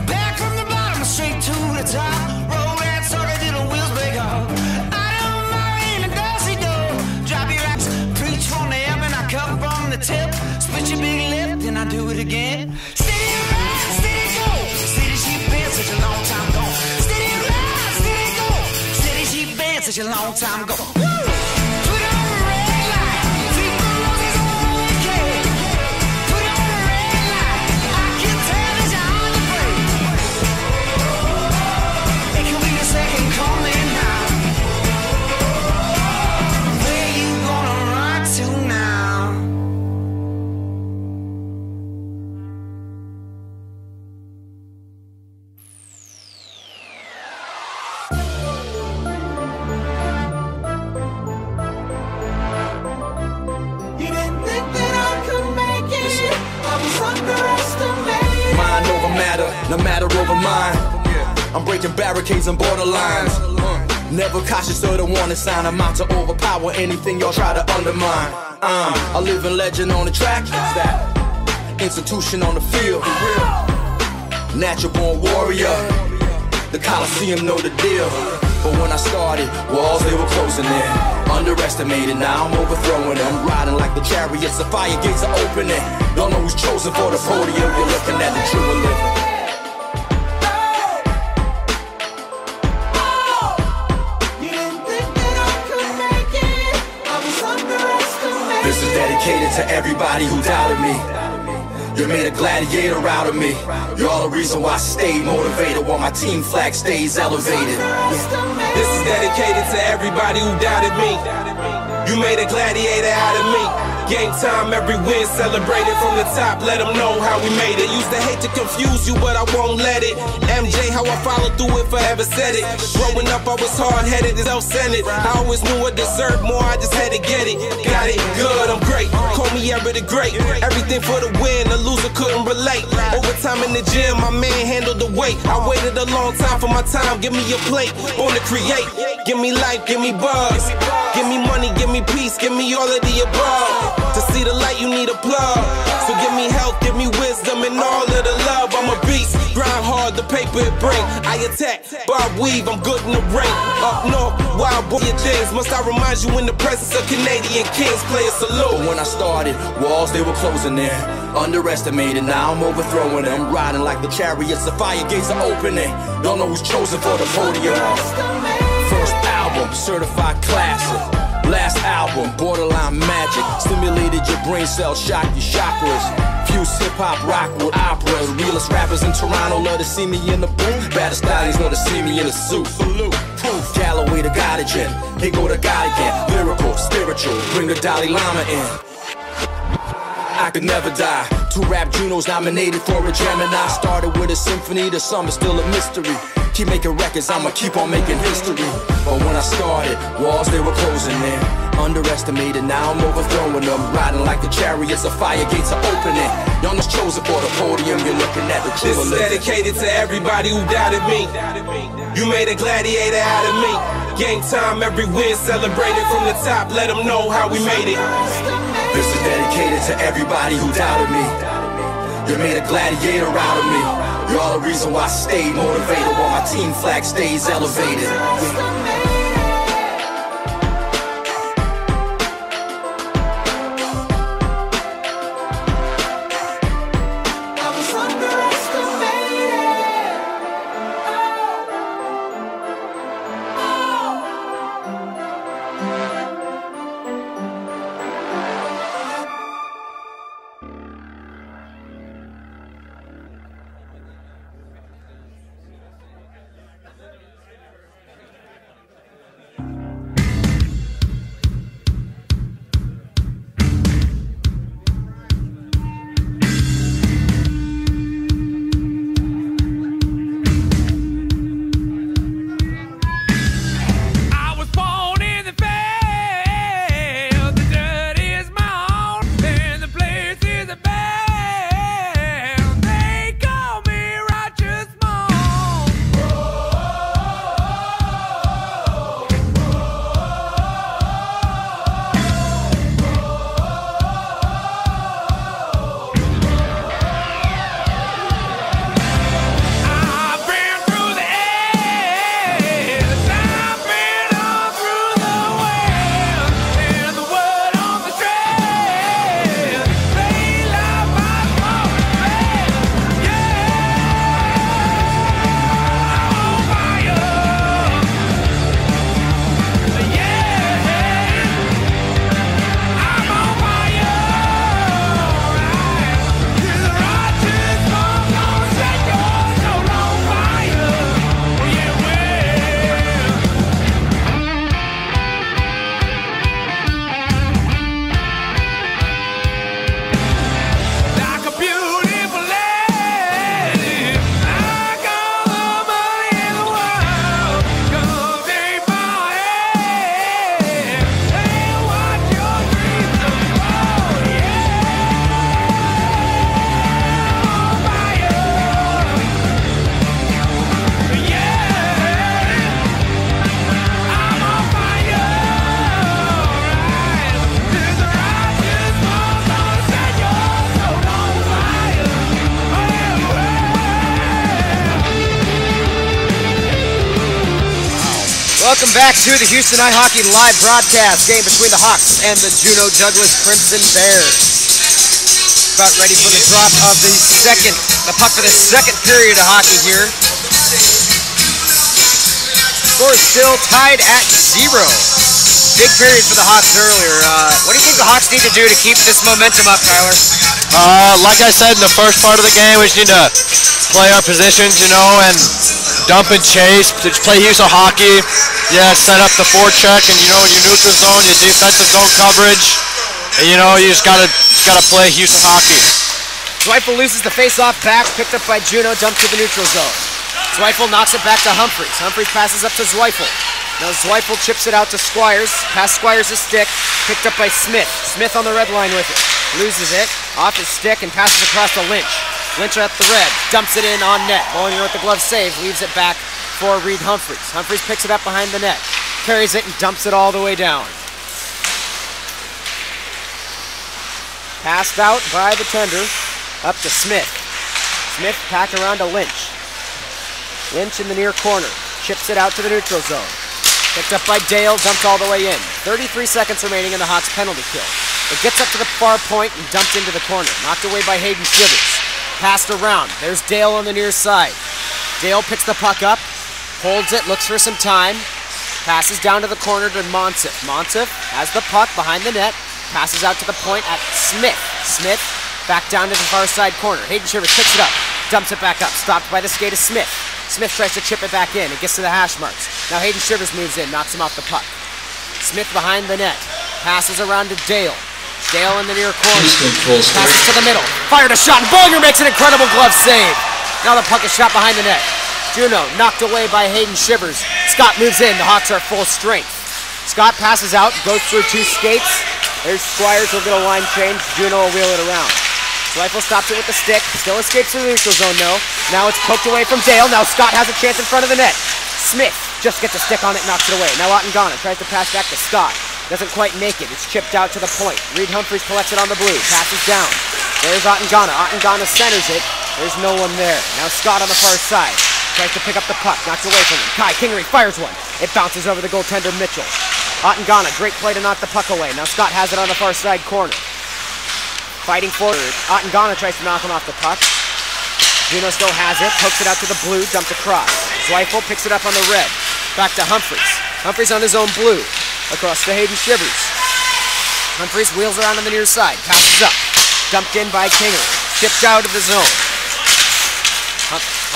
Back from the bottom, straight to the top. Roll that sucker till the wheels break off. I don't mind in a do-si-do. Drop your ass, preach from the hip and I cut from the tip. Split your big lip, then I do it again. Steady ride, steady go. Steady sheep been such a long time gone. Steady ride, steady go. Steady sheep been such a long time gone. Woo! Put on the red light. Three roses on the cake. Put on the red light. I can tell it's hard to break. It could be the second coming now. Where you gonna run to now? You didn't think that I could make it. I was underestimated. Mind over matter, no matter over mind. I'm breaking barricades and borderlines. Never cautious of the warning sign. I'm out to overpower anything y'all try to undermine. I'm a living legend on the track. institution on the field. Natural born warrior, the Coliseum know the deal. But when I started, walls they were closing in. Underestimated, now I'm overthrowing them. Riding like the chariots, the fire gates are opening. Don't know who's chosen for the podium, you're looking at the true and living. This is dedicated to everybody who doubted me. You made a gladiator out of me. You're all the reason why I stay motivated, while my team flag stays elevated. This is dedicated to everybody who doubted me. You made a gladiator out of me. Game time, every win celebrated from the top. Let them know how we made it. Used to hate to confuse you, but I won't let it. MJ, how I followed through it, forever said it. Growing up, I was hard-headed and self-centered. I always knew I deserved more, I just had to get it. Got it, good, I'm great. Call me ever the great. Everything for the win, a loser couldn't relate. Overtime in the gym, my man handled the weight. I waited a long time for my time, give me a plate. Born to create, give me life, give me buzz. Give me money, give me peace, give me all of the above. To see the light, you need a plug. So give me health, give me wisdom, and all of the love. I'm a beast, grind hard, the paper it bring. I attack, bob weave, I'm good in the ring. Up north, wild boy things. Must I remind you in the presence of Canadian kings? Play a salute. But when I started, walls they were closing in. Underestimated, now I'm overthrowing them. Riding like the chariots, the fire gates are opening. Don't know who's chosen for the podium. First album, certified classic. Last album, borderline magic. Stimulated your brain cells, shocked your chakras. Fuse hip-hop, rock with opera. The realest rappers in Toronto love to see me in the booth. Baddest stallions love to see me in a suit. Proof, Galloway the God again. Here go the God again. Lyrical, spiritual, bring the Dalai Lama in. I could never die. 2 rap Junos nominated for a Gemini. Started with a symphony, the sum is still a mystery. Keep making records, I'ma keep on making history. But when I started, walls they were closing in. Underestimated, now I'm overthrowing them. Riding like the chariots, the fire gates are opening. Y'all was chosen for the podium, you're looking at the true. This is dedicated to everybody who doubted me. You made a gladiator out of me. Game time, every win celebrated from the top. Let them know how we made it. This is dedicated to everybody who doubted me. You made a gladiator out of me. You're all the reason why I stay motivated, while my team flag stays elevated. Welcome back to the Houston High Hockey live broadcast game between the Hawks and the Juneau-Douglas Crimson Bears. About ready for the drop of the puck for the second period of hockey here. Score is still tied at 0. Big period for the Hawks earlier. What do you think the Hawks need to do to keep this momentum up, Tyler? Like I said in the first part of the game, we just need to play our positions, you know, and dump and chase. Just play Houston hockey. Yeah, set up the forecheck, and you know, your neutral zone, your defensive zone coverage, and you know, you just gotta play Houston hockey. Zweifel loses the face-off back, picked up by Juneau, dumped to the neutral zone. Zweifel knocks it back to Humphreys. Humphreys passes up to Zweifel. Now Zweifel chips it out to Squires. Past Squires' stick, picked up by Smith. Smith on the red line with it. Loses it, off his stick, and passes across to Lynch. Lynch at the red, dumps it in on net. Bollinger with the glove save, leaves it back for Reed Humphreys. Humphreys picks it up behind the net, carries it and dumps it all the way down. Passed out by the tender, up to Smith. Smith back around to Lynch. Lynch in the near corner, chips it out to the neutral zone. Picked up by Dale, dumped all the way in. 33 seconds remaining in the Hawks penalty kill. It gets up to the far point and dumped into the corner. Knocked away by Hayden Shivers. Passed around. There's Dale on the near side. Dale picks the puck up, holds it, looks for some time. Passes down to the corner to Monsif. Monsif has the puck behind the net. Passes out to the point at Smith. Smith back down to the far side corner. Hayden Shivers picks it up, dumps it back up. Stopped by the skate of Smith. Smith tries to chip it back in. It gets to the hash marks. Now Hayden Shivers moves in, knocks him off the puck. Smith behind the net. Passes around to Dale. Dale in the near corner. Passes to the middle. Fired a shot, and Bollinger makes an incredible glove save. Now the puck is shot behind the net. Juneau knocked away by Hayden Shivers. Scott moves in. The Hawks are full strength. Scott passes out, goes through two skates. There's Squires will get a line change. Juneau will wheel it around. Zweifel stops it with the stick. Still escapes through the neutral zone, though. Now it's poked away from Dale. Now Scott has a chance in front of the net. Smith just gets a stick on it, knocks it away. Now Ottengana tries to pass back to Scott. Doesn't quite make it. It's chipped out to the point. Reed Humphreys collects it on the blue. Passes down. There's Ottengana. Ottengana centers it. There's no one there. Now Scott on the far side. Tries to pick up the puck. Knocks away from him. Kai Kingery fires one. It bounces over the goaltender Mitchell. Ottengana, great play to knock the puck away. Now Scott has it on the far side corner. Fighting forward. Ottengana tries to knock him off the puck. Juneau still has it. Pokes it out to the blue. Dumped across. Zweifel picks it up on the red. Back to Humphreys. Humphreys on his own blue. Across to Hayden Shivers. Humphreys wheels around on the near side. Passes up. Dumped in by Kingery. Chipped out of the zone.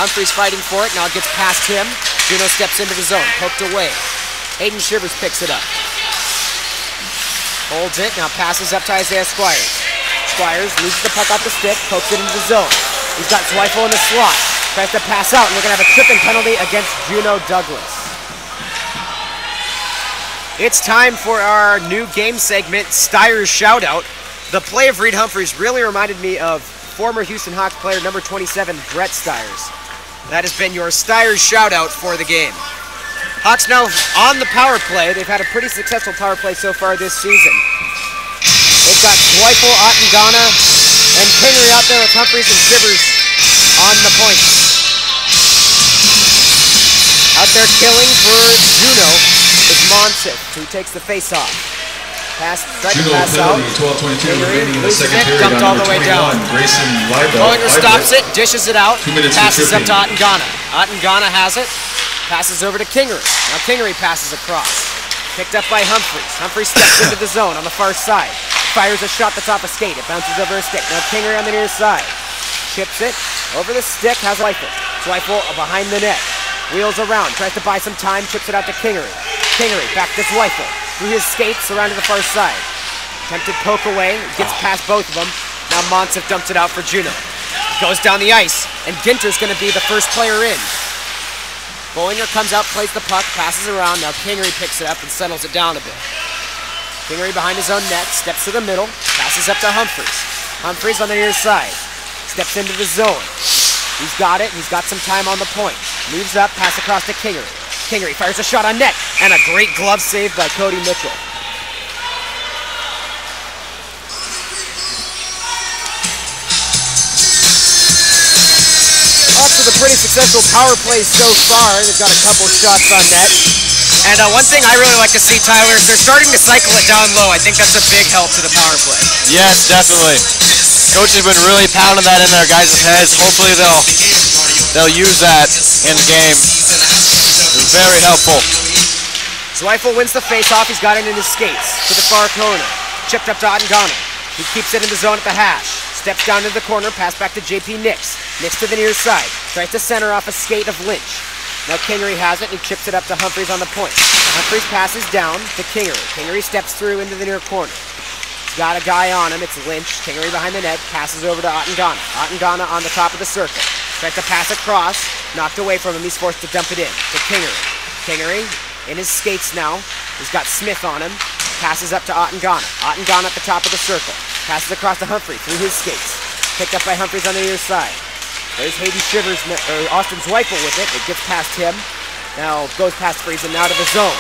Humphreys fighting for it. Now it gets past him. Juneau steps into the zone. Poked away. Hayden Shivers picks it up. Holds it. Now passes up to Isaiah Squires. Squires loses the puck off the stick. Pokes it into the zone. He's got Zweifel in the slot. Tries to pass out, and we're going to have a tripping penalty against Juneau-Douglas. It's time for our new game segment, Steyer's Shoutout. The play of Reed Humphreys really reminded me of former Houston Hawks player number 27, Brett Steyers. That has been your Steyer's Shoutout for the game. Hawks now on the power play. They've had a pretty successful power play so far this season. They've got Zweifel, Ottengana, and Kingery out there with Humphreys and Shivers on the point. Out there killing for Juneau is Monsif, who takes the face-off. Pass out. Kingery loses it, dumped all the way down. Bollinger stops it, dishes it out, passes up to Ottengana. Ottengana has it, passes over to Kingery. Now Kingery passes across. Picked up by Humphreys. Humphreys steps into the zone on the far side. Fires a shot that's off a skate. It bounces over a stick. Now Kingery on the near side. Chips it. Over the stick. Has Zweifel. Zweifel behind the net. Wheels around. Tries to buy some time. Chips it out to Kingery. Kingery back to Zweifel. Through his skates around to the far side. Attempted poke away. Gets past both of them. Now Monsif dumps it out for Juneau. Goes down the ice. And Ginter's going to be the first player in. Bollinger comes out, plays the puck, passes around. Now Kingery picks it up and settles it down a bit. Kingery behind his own net, steps to the middle, passes up to Humphreys. Humphreys on the near side, steps into the zone. He's got it, he's got some time on the point. Moves up, pass across to Kingery. Kingery fires a shot on net, and a great glove save by Cody Mitchell. Hawks with a pretty successful power play so far. They've got a couple shots on net. And one thing I really like to see, Tyler, is they're starting to cycle it down low. I think that's a big help to the power play. Yes, definitely. Coach has been really pounding that in their guys' heads. Hopefully they'll use that in the game. It's very helpful. Zweifel wins the face-off. He's got it in his skates to the far corner. Chipped up to Ottengana. He keeps it in the zone at the hash. Steps down to the corner. Pass back to JP Nix. Nix to the near side. Tries to center off a skate of Lynch. Now Kingery has it and he chips it up to Humphreys on the point. Humphreys passes down to Kingery. Kingery steps through into the near corner. He's got a guy on him. It's Lynch. Kingery behind the net. Passes over to Ottengana. Ottengana on the top of the circle. Tries to pass across. Knocked away from him. He's forced to dump it in to Kingery. Kingery in his skates now. He's got Smith on him. Passes up to Ottengana. Ottengana at the top of the circle. Passes across to Humphrey through his skates. Picked up by Humphreys on the near side. There's Hayden Shivers, or Austin Zweifel with it. It gets past him. Now goes past Friesen, now to the zone.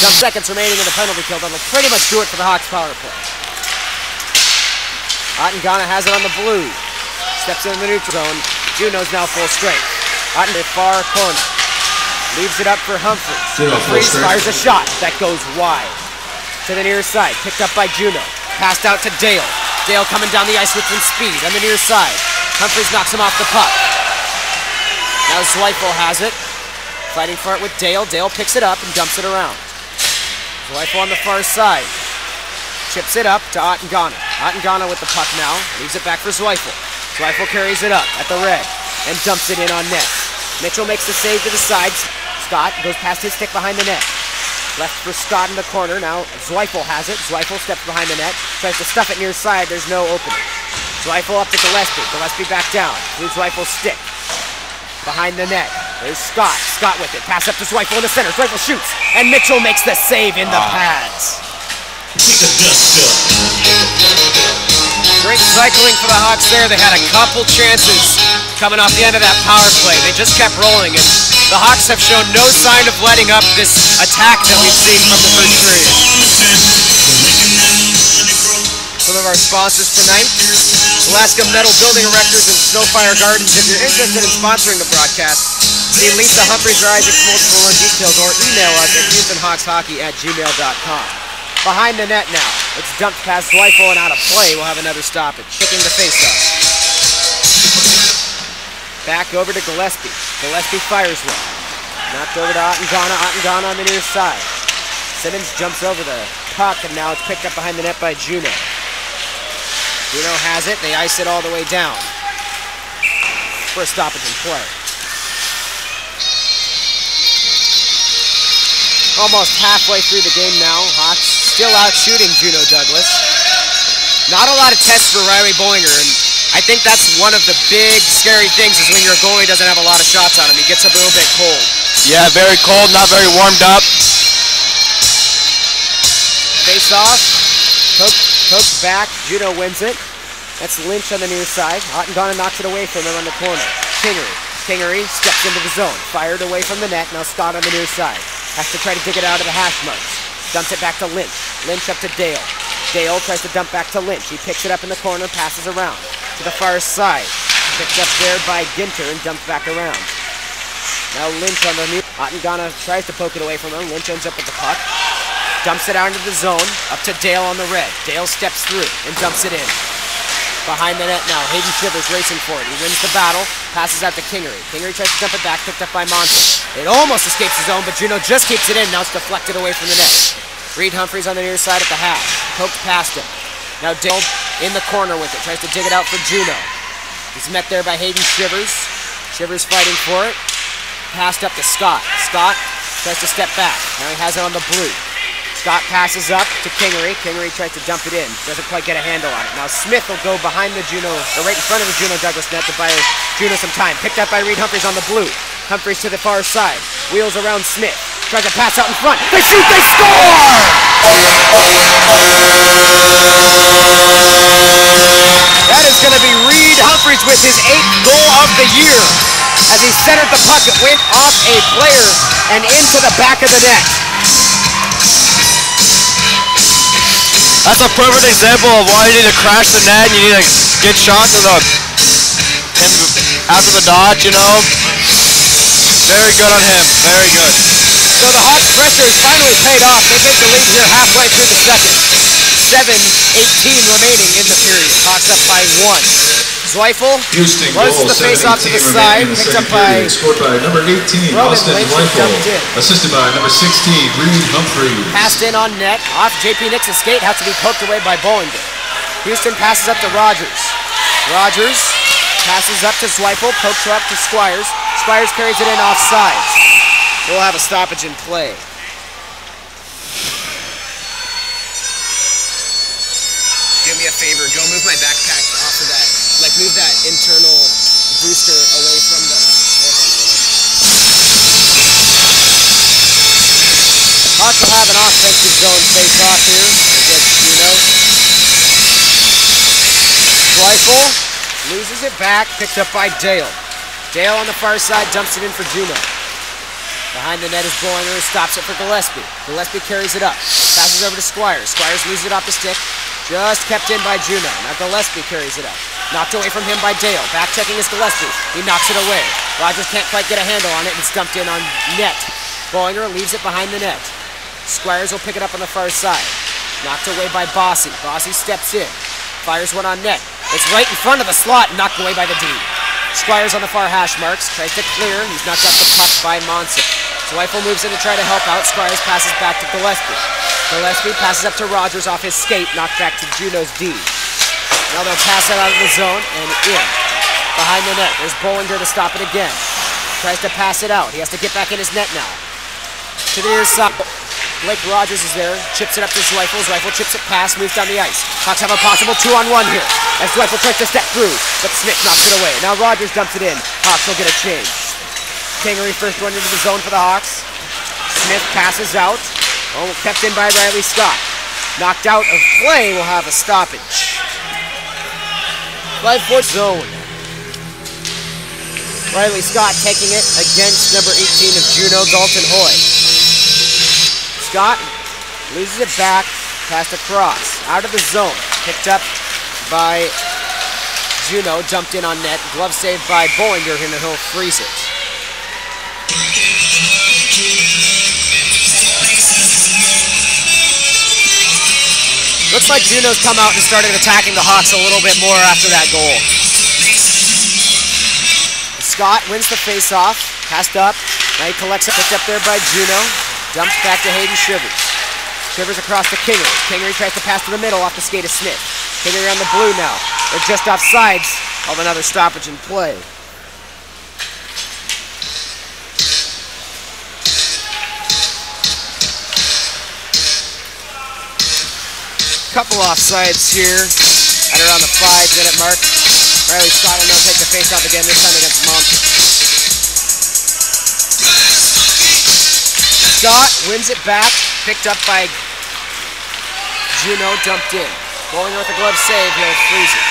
Some seconds remaining in the penalty kill. That'll pretty much do it for the Hawks power play. Ottengana has it on the blue. Steps in the neutral zone. Juneau's now full strength. Otten to far corner. Leaves it up for Humphreys. Humphreys fires a shot. That goes wide. To the near side. Picked up by Juneau. Passed out to Dale. Dale coming down the ice with some speed on the near side. Humphreys knocks him off the puck. Now Zweifel has it. Fighting for it with Dale. Dale picks it up and dumps it around. Zweifel on the far side. Chips it up to Ottengana. Ottengana with the puck now. Leaves it back for Zweifel. Zweifel carries it up at the red and dumps it in on net. Mitchell makes the save to the side. Scott goes past his stick behind the net. Left for Scott in the corner. Now Zweifel has it. Zweifel steps behind the net. Tries to stuff it near side. There's no opening. Zweifel up to Gillespie. Gillespie back down. Through Zweifel's stick. Behind the net. There's Scott. Scott with it. Pass up to Zweifel in the center. Zweifel shoots. And Mitchell makes the save in the pads. Great cycling for the Hawks there. They had a couple chances coming off the end of that power play. They just kept rolling, and the Hawks have shown no sign of letting up this attack that we've seen from the first period. Some of our sponsors tonight: DallasK Metal Building Erectors and Snowfire Gardens. If you're interested in sponsoring the broadcast, see Lisa Humphreys or Isaac Multiple on details, or email us at HoustonHawksHockey@gmail.com. Behind the net now. It's dumped past Zweifel and out of play. We'll have another stoppage. Kicking the face-off. Back over to Gillespie. Gillespie fires one. Knocked over to Ottengana. Ottengana on the near side. Simmons jumps over the puck, and now it's picked up behind the net by Juneau. Juneau has it. They ice it all the way down. First stoppage in play. Almost halfway through the game now. Hawks still out shooting Juneau-Douglas. Not a lot of tests for Riley Boinger, and I think that's one of the big scary things is when your goalie doesn't have a lot of shots on him. He gets a little bit cold. Yeah, very cold, not very warmed up. Face off. Poked back. Juneau wins it. That's Lynch on the near side. Ottengana knocks it away from him on the corner. Kingery. Kingery steps into the zone. Fired away from the net. Now Scott on the near side. Has to try to dig it out of the hash marks. Dumps it back to Lynch. Lynch up to Dale. Dale tries to dump back to Lynch. He picks it up in the corner, passes around to the far side. Picked up there by Ginter and dumped back around. Now Lynch on the new. Ottengana tries to poke it away from him. Lynch ends up with the puck. Dumps it out into the zone. Up to Dale on the red. Dale steps through and dumps it in. Behind the net now. Hayden Shivers racing for it. He wins the battle. Passes out to Kingery. Kingery tries to dump it back. Picked up by Monty. It almost escapes the zone, but Juneau just keeps it in. Now it's deflected away from the net. Reed Humphreys on the near side at the hash. Poked past him. Now Dale in the corner with it. Tries to dig it out for Juneau. He's met there by Hayden Shivers. Shivers fighting for it. Passed up to Scott. Scott tries to step back. Now he has it on the blue. Scott passes up to Kingery. Kingery tries to dump it in. Doesn't quite get a handle on it. Now Smith will go behind the Juneau, or right in front of the Juneau-Douglas net to buy Juneau some time. Picked up by Reed Humphreys on the blue. Humphreys to the far side. Wheels around Smith. Tries to pass out in front. They shoot, they score! That is going to be Reed Humphreys with his 8th goal of the year. As he centered the puck, it went off a player and into the back of the net. That's a perfect example of why you need to crash the net. You need to get shots in after the dodge, you know. Very good on him. Very good. So the Hawks' pressure has finally paid off. They take the lead here halfway through the second. 7:18 remaining in the period. Hawks up by 1. Zweifel Houston runs goal, the face-off to the 7:18 side, remaining in the picked up second by period. Scored by number 18, Roman Austin Lynch, Zweifel. dumped in. Assisted by number 16, Reed Humphreys. Passed in on net, off JP Nix's skate, has to be poked away by Bollinger. Houston passes up to Rogers. Rogers passes up to Zweifel, pokes her up to Squires. Squires carries it in off sides. We'll have a stoppage in play. Do me a favor, go move my backpack off of that. Like move that internal booster away from the... Hawks will have an offensive zone face-off here against Juneau. Zweifel loses it back, picked up by Dale. Dale on the far side dumps it in for Juneau. Behind the net is Bollinger, stops it for Gillespie. Gillespie carries it up, passes over to Squires. Squires loses it off the stick, just kept in by Juneau. Now Gillespie carries it up. Knocked away from him by Dale. Back checking is Gillespie. He knocks it away. Rogers can't quite get a handle on it and it's dumped in on net. Bollinger leaves it behind the net. Squires will pick it up on the far side. Knocked away by Bossy. Bossy steps in. Fires one on net. It's right in front of the slot, knocked away by the D. Squires on the far hash marks. Tries to clear. He's knocked up the puck by Monson. Zweifel moves in to try to help out. Squires passes back to Gillespie. Gillespie passes up to Rogers off his skate. Knocked back to Juneau's D. Now they'll pass it out of the zone and in. Behind the net, there's Bollinger to stop it again. Tries to pass it out. He has to get back in his net now. To the near side. Blake Rogers is there. Chips it up to Zweifel. Zweifel chips it past, moves down the ice. Hawks have a possible 2-on-1 here. As Zweifel tries to step through, but Smith knocks it away. Now Rogers dumps it in. Hawks will get a change. Kingery first one into the zone for the Hawks. Smith passes out. Oh, kept in by Riley Scott. Knocked out of play, will have a stoppage. 5-4 zone. Riley Scott taking it against number 18 of Juneau, Dalton Hoy. Scott loses it back, passed across, out of the zone. Picked up by Juneau, dumped in on net. Glove saved by Bollinger, and he'll freeze it. Looks like Juneau's come out and started attacking the Hawks a little bit more after that goal. Scott wins the face-off, passed up. Now he collects it, picked up there by Juneau. Dumps back to Hayden Shivers. Shivers across to Kingery. Kingery tries to pass to the middle off the skate of Smith. Kingery on the blue now. They're just off sides of another stoppage in play. Couple offsides here at around the 5-minute mark. Riley Scott will now take the face-off again, this time against Monson. Scott wins it back, picked up by Juneau, dumped in. Bollinger with a glove save, he'll freeze it.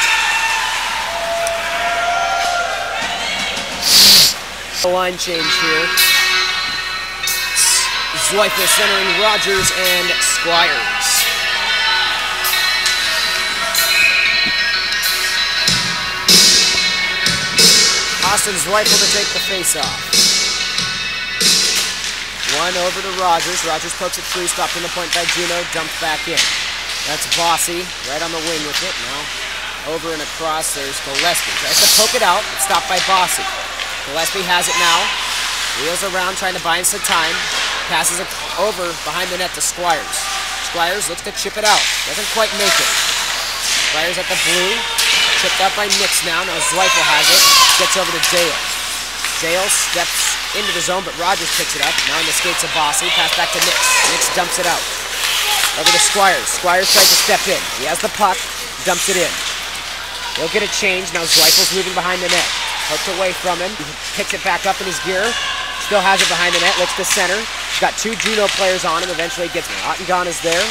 A line change here. Zweifel centering Rogers and Squires. Austin Zweifel to take the face-off. One over to Rogers. Rogers pokes it free, stopped in the point by Juneau, dumped back in. That's Bossy, right on the wing with it. Now over and across, there's Gillespie. Tries to poke it out, but stopped by Bossy. Gillespie has it now. Wheels around, trying to buy some time. Passes it over behind the net to Squires. Squires looks to chip it out. Doesn't quite make it. Squires at the blue. Chipped up by Nix now. Now Zweifel has it. Gets over to Dale. Dale steps into the zone, but Rogers picks it up. Now in the skates of Bossy. Pass back to Nix. Nix dumps it out. Over to Squires. Squires tries to step in. He has the puck. Dumps it in. He'll get a change. Now Zweifel's moving behind the net. Hooked away from him. He picks it back up in his gear. Still has it behind the net. Looks to center. He's got two Juneau players on him. Eventually gets it. Ottengon is there.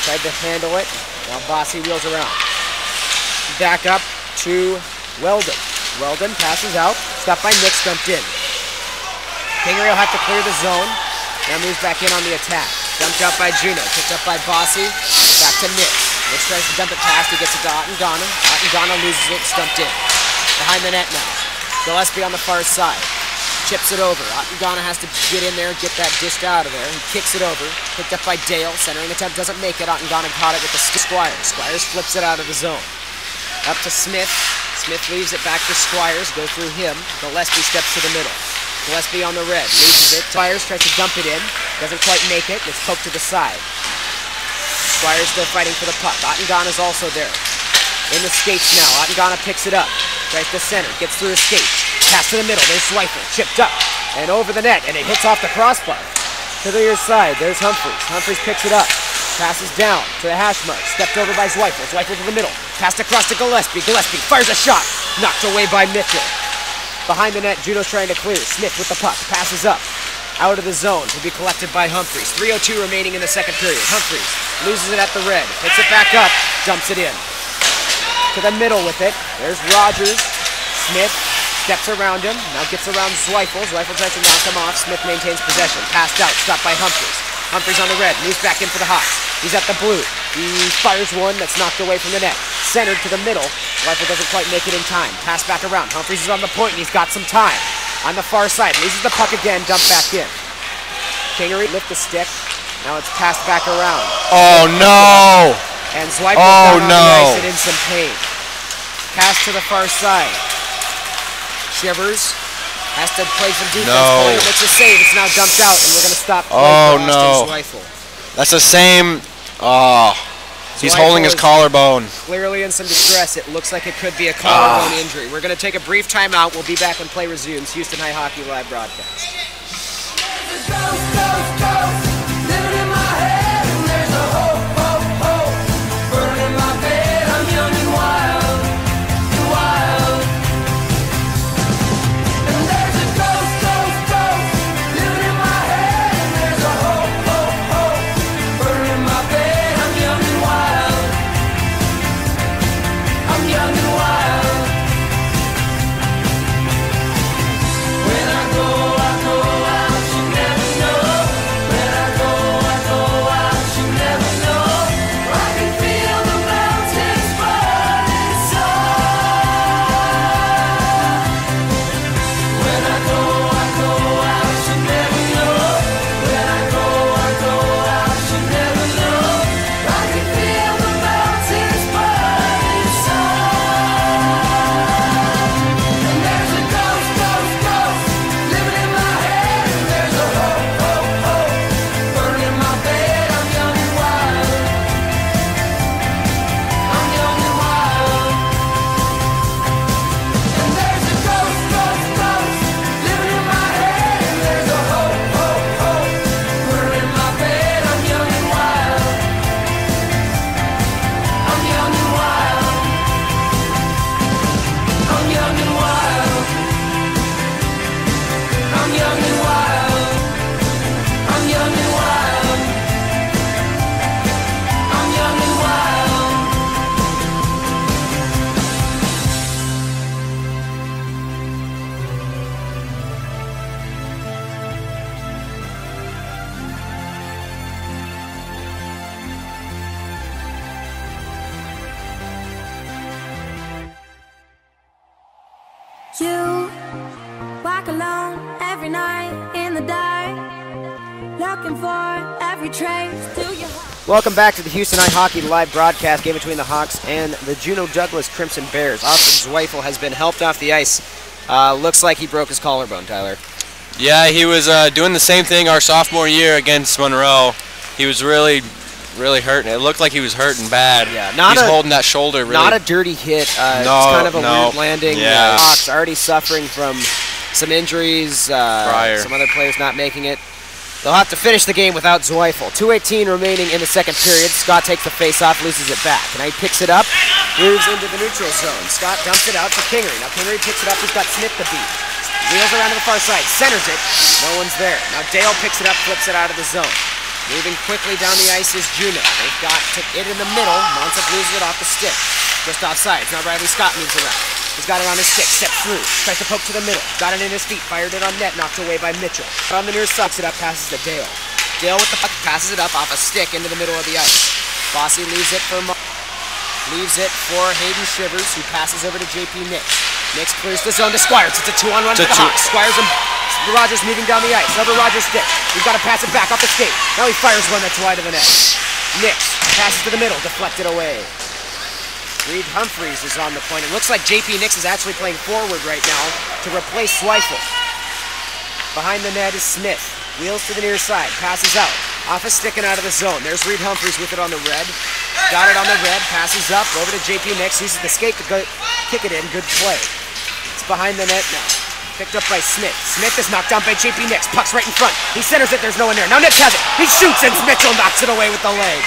Tried to handle it. While Bossy wheels around. Back up to Weldon. Weldon passes out. Stopped by Nix, dumped in. Kingery will have to clear the zone. Now moves back in on the attack. Dumped out by Juneau. Picked up by Bossy. Back to Nix. Nix tries to dump it past. He gets it to Ottengon. Ottengon loses it. Stumped in. Behind the net now. Gillespie on the far side. chips it over. Ottengana has to get in there, get that dished out of there. He kicks it over, picked up by Dale. Centering attempt doesn't make it. Ottengana caught it with the Squires. Squires flips it out of the zone. Up to Smith. Smith leaves it back to Squires. Go through him. Gillespie steps to the middle. Gillespie on the red. Loses it. Squires tries to dump it in. Doesn't quite make it. It's poked to the side. Squires still fighting for the puck. Ottengana's also there. In the skates now. Ottengana picks it up. Right to center. Gets through his skates. Pass to the middle. There's Zweifel. Chipped up. And over the net. And it hits off the crossbar. To the near side. There's Humphreys. Humphreys picks it up. Passes down to the hash mark. Stepped over by Zweifel. Zweifel to the middle. Passed across to Gillespie. Gillespie fires a shot. Knocked away by Mitchell. Behind the net, Juneau's trying to clear. Smith with the puck. Passes up. Out of the zone to be collected by Humphreys. 3:02 remaining in the second period. Humphreys loses it at the red. Picks it back up. Dumps it in. To the middle with it. There's Rogers. Smith steps around him. Now gets around Zweifel. Zweifel tries to knock him off. Smith maintains possession. Passed out. Stopped by Humphreys. Humphreys on the red. Moves back in for the Hawks. He's at the blue. He fires one that's knocked away from the net. Centered to the middle. Zweifel doesn't quite make it in time. Pass back around. Humphreys is on the point and he's got some time. On the far side. Loses the puck again. Dumped back in. Kingery lift the stick. Now it's passed back around. Oh no! And Zweifel down on the ice and in some pain. Pass to the far side. Shivers has to play some defense. No. Makes a save. It's now dumped out, and we're going to stop play Oh for no! Zweifel. That's the same. Oh, he's Zweifel holding his is collarbone. Clearly in some distress. It looks like it could be a collarbone injury. We're going to take a brief timeout. We'll be back when play resumes. Houston High Hockey live broadcast. You walk alone every night in the dark, looking for every trace to your heart. Welcome back to the Houston High Hockey live broadcast, game between the Hawks and the Juneau-Douglas Crimson Bears. Austin Zweifel has been helped off the ice. Looks like he broke his collarbone, Tyler. Yeah, he was doing the same thing our sophomore year against Monroe. He was really hurting. It looked like he was hurting bad. Yeah, he's holding that shoulder really. Not a dirty hit. It's kind of a weird landing. Yeah. Hawks already suffering from some injuries. Some other players not making it. They'll have to finish the game without Zweifel. 2:18 remaining in the second period. Scott takes the face-off, loses it back. And he picks it up, moves into the neutral zone. Scott dumps it out to Kingery. Now Kingery picks it up. He's got Smith to beat. Wheels around to the far side, centers it. No one's there. Now Dale picks it up, flips it out of the zone. Moving quickly down the ice is Juneau. They've got it in the middle. Monson loses it off the stick. Just offside. Now Riley Scott moves around. He's got it on his stick, steps through, tries to poke to the middle. Got it in his feet, fired it on net, knocked away by Mitchell. On the near sucks it up, passes to Dale. Dale with the puck, passes it up off a stick into the middle of the ice. Bossy leaves it for Hayden Shivers, who passes over to JP Nix. Nix clears the zone to Squires. It's a 2-on-1 for the Hawks. Squires Rogers moving down the ice. Over Rogers' stick. He's got to pass it back off the skate. Now he fires one that's wide of the net. Nix passes to the middle, deflected away. Reed Humphreys is on the point. It looks like JP Nix is actually playing forward right now to replace Zweifel. Behind the net is Smith. Wheels to the near side. Passes out. Off a stick and out of the zone. There's Reed Humphreys with it on the red. Got it on the red. Passes up over to JP Nix. Uses the skate to go kick it in. Good play. It's behind the net now. Picked up by Smith. Smith is knocked down by JP Nix. Puck's right in front. He centers it. There's no one there. Now Nix has it. He shoots and Mitchell knocks it away with the leg.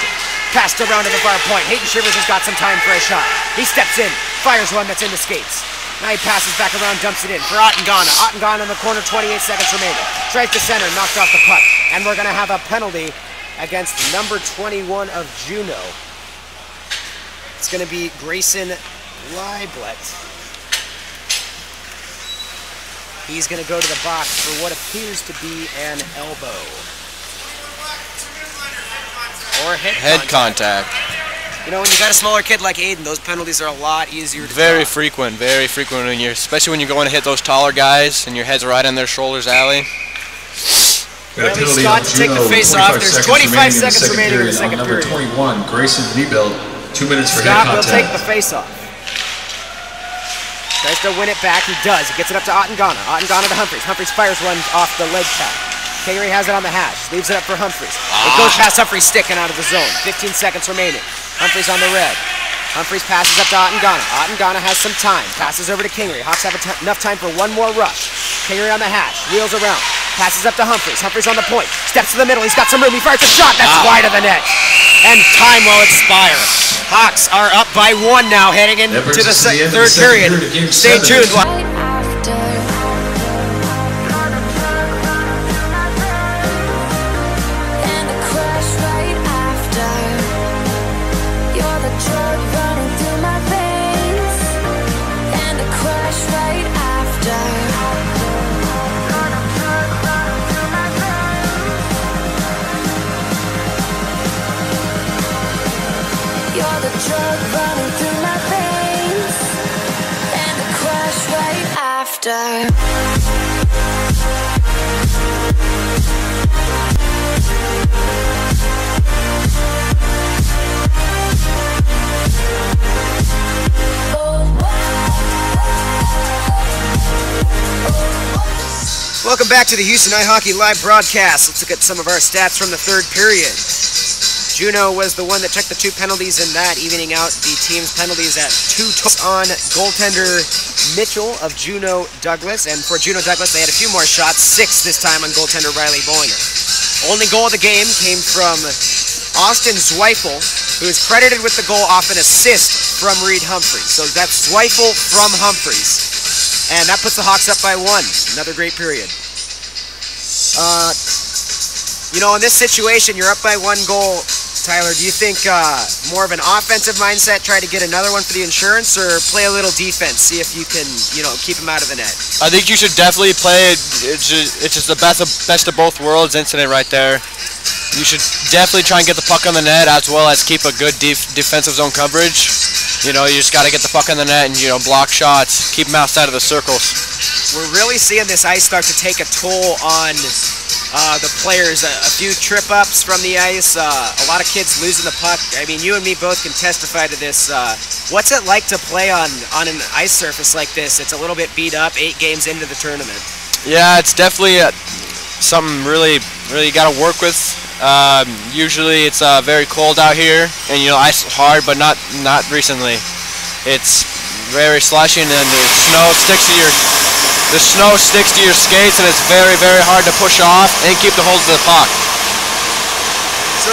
Passed around to the far point. Hayden Shivers has got some time for a shot. He steps in. Fires one that's in the skates. Now he passes back around, dumps it in for Ottengana. Ottengana in the corner, 28 seconds remaining. Straight to center, knocked off the puck. And we're going to have a penalty against number 21 of Juneau. It's going to be Grayson Leiblet. He's going to go to the box for what appears to be an elbow. Or head contact. You know, when you got a smaller kid like Aiden, those penalties are a lot easier to Very frequent when you're, especially when you're going to hit those taller guys and your head's right on their shoulders alley. Got a penalty Scott on to take the Juneau, face off. There's 25 seconds remaining in the second number period. 21, Grayson Liebelt, 2 minutes for head Scott will contact. take the face off. Tries to win it back. He does. He gets it up to Ottengana. Ottengana to Humphreys. Humphreys fires one off the leg tap. Kingery has it on the hash. Leaves it up for Humphreys. It goes past Humphreys' stick and out of the zone. 15 seconds remaining. Humphreys on the red. Humphreys passes up to Ottengana. Ottengana has some time. Passes over to Kingery. Hawks have enough time for one more rush. Kingery on the hash. Wheels around. Passes up to Humphreys. Humphreys on the point. Steps to the middle. He's got some room. He fires a shot. That's wide of the net. And time will expire. Hawks are up by one now, heading into the third period. Stay tuned. Welcome back to the Houston Hockey Live broadcast. Let's look at some of our stats from the third period. Juneau was the one that took the two penalties in that, evening out the team's penalties at 2 on goaltender Mitchell of Juneau-Douglas. And for Juneau-Douglas, they had a few more shots, 6 this time on goaltender Riley Bollinger. Only goal of the game came from Austin Zweifel, who is credited with the goal off an assist from Reed Humphreys. So that's Zweifel from Humphreys. And that puts the Hawks up by 1. Another great period. You know, in this situation, you're up by 1 goal. Tyler, do you think more of an offensive mindset, try to get another one for the insurance, or play a little defense, see if you can, you know, keep him out of the net? I think you should definitely play it. It's just the best of both worlds incident right there. You should definitely try and get the puck on the net, as well as keep a good defensive zone coverage. You know, you just got to get the puck on the net and, you know, block shots, keep them outside of the circles. We're really seeing this ice start to take a toll on the players. A few trip-ups from the ice, a lot of kids losing the puck. I mean, you and me both can testify to this. What's it like to play on an ice surface like this? It's a little bit beat up, 8 games into the tournament. Yeah, it's definitely something really you got to work with. Usually it's very cold out here, and you know, ice is hard, but not recently. It's very slushy, and the snow sticks to your skates, and it's very hard to push off and keep the hold of the puck. So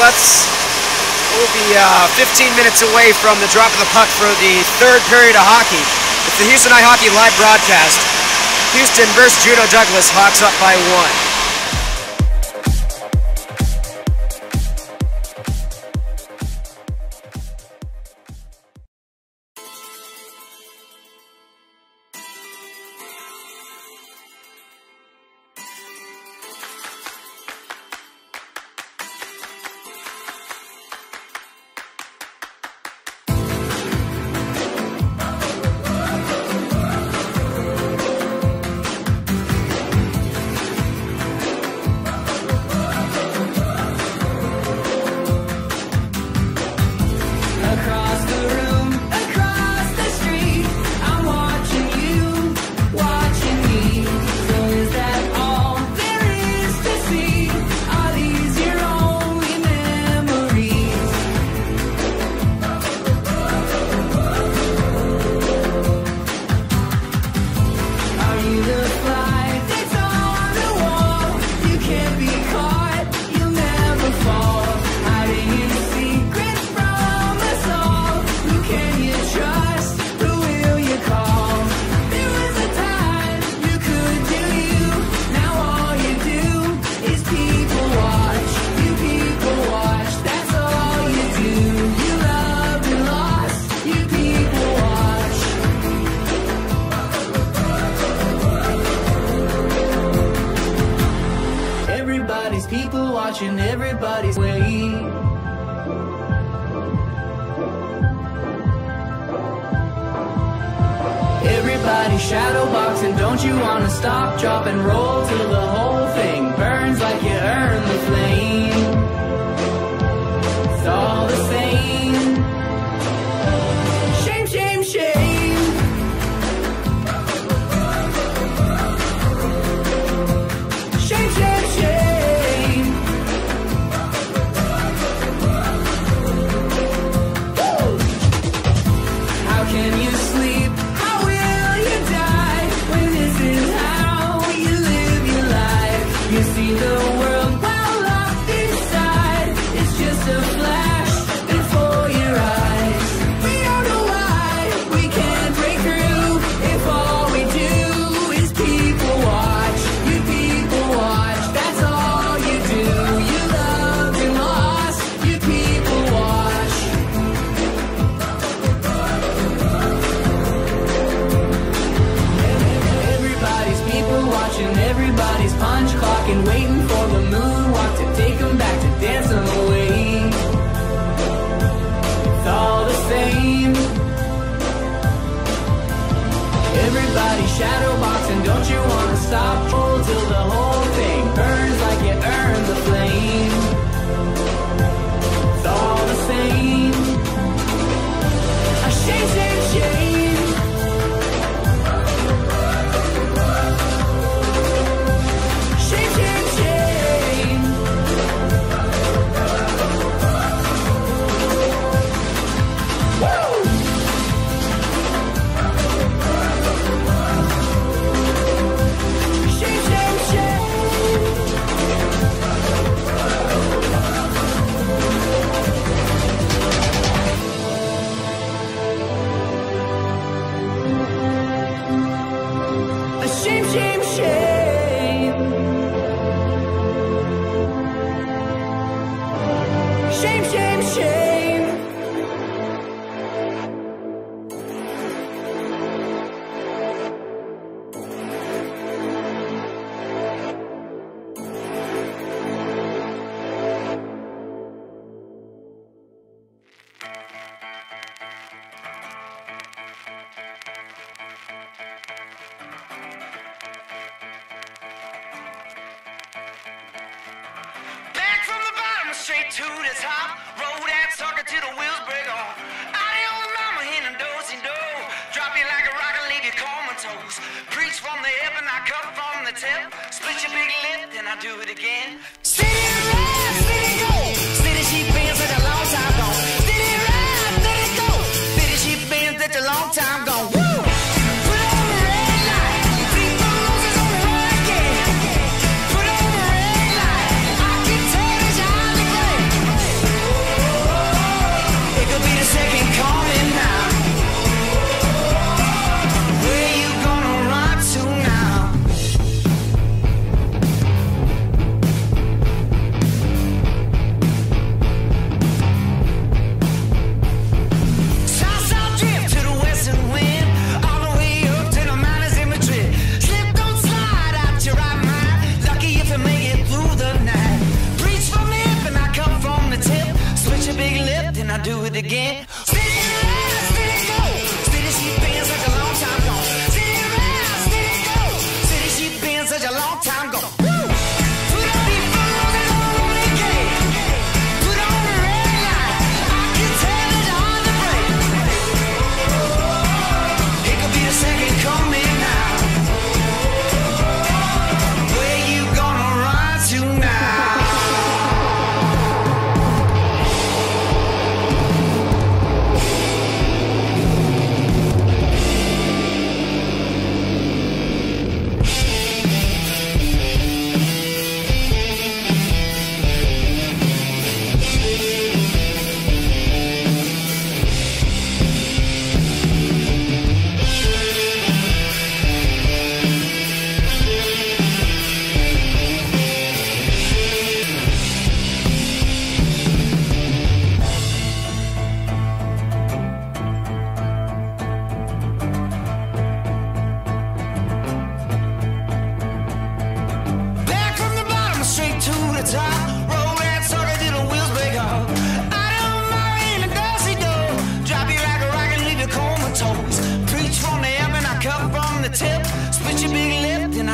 we'll be 15 minutes away from the drop of the puck for the third period of hockey. It's the Houston Hockey Live broadcast. Houston versus Juneau-Douglas. Hawks up by 1. people watching everybody's way. Everybody shadow boxing, don't you wanna stop, drop and roll till the whole thing burns like you earned the flame. It's all the same. Shame, shame, shame. Shame, shame, shame. Woo! How can you sleep? How will you die when this is how you live your life? You see the world while locked inside. It's just a flash before your eyes. We don't know why we can't break through if all we do is people watch. You people watch, that's all you do. You love your loss, you people watch. Everybody's people watching, everybody's punch clocking, waiting for the moonwalk to take them back to dance them away. It's all the same. Everybody shadow boxing, don't you wanna stop? Roll till the whole thing burns like you earned the flame. It's all the same. A shame, shame, shame. Shame, shame, shame. Woo! Shame, shame, shame. A shame, shame, shame. Shame, shame, shame. Back from the bottom, straight to the top. Roll that sucker till the wheels break off. Adios, mama, in a do-si-do. Drop you like a rock and leave you comatose. Preach from the hip and I cut from the tip. Split your big lip, then I do it again. Steady ride, steady go. Steady sheep bands that a long time gone. Steady ride, steady go. Steady sheep bands that a long time gone. Woo! Put on the red light. Three roses on the road again. Put on the red light. I can tell it's highly gray. It could be the second coming now. Where you gonna run to now?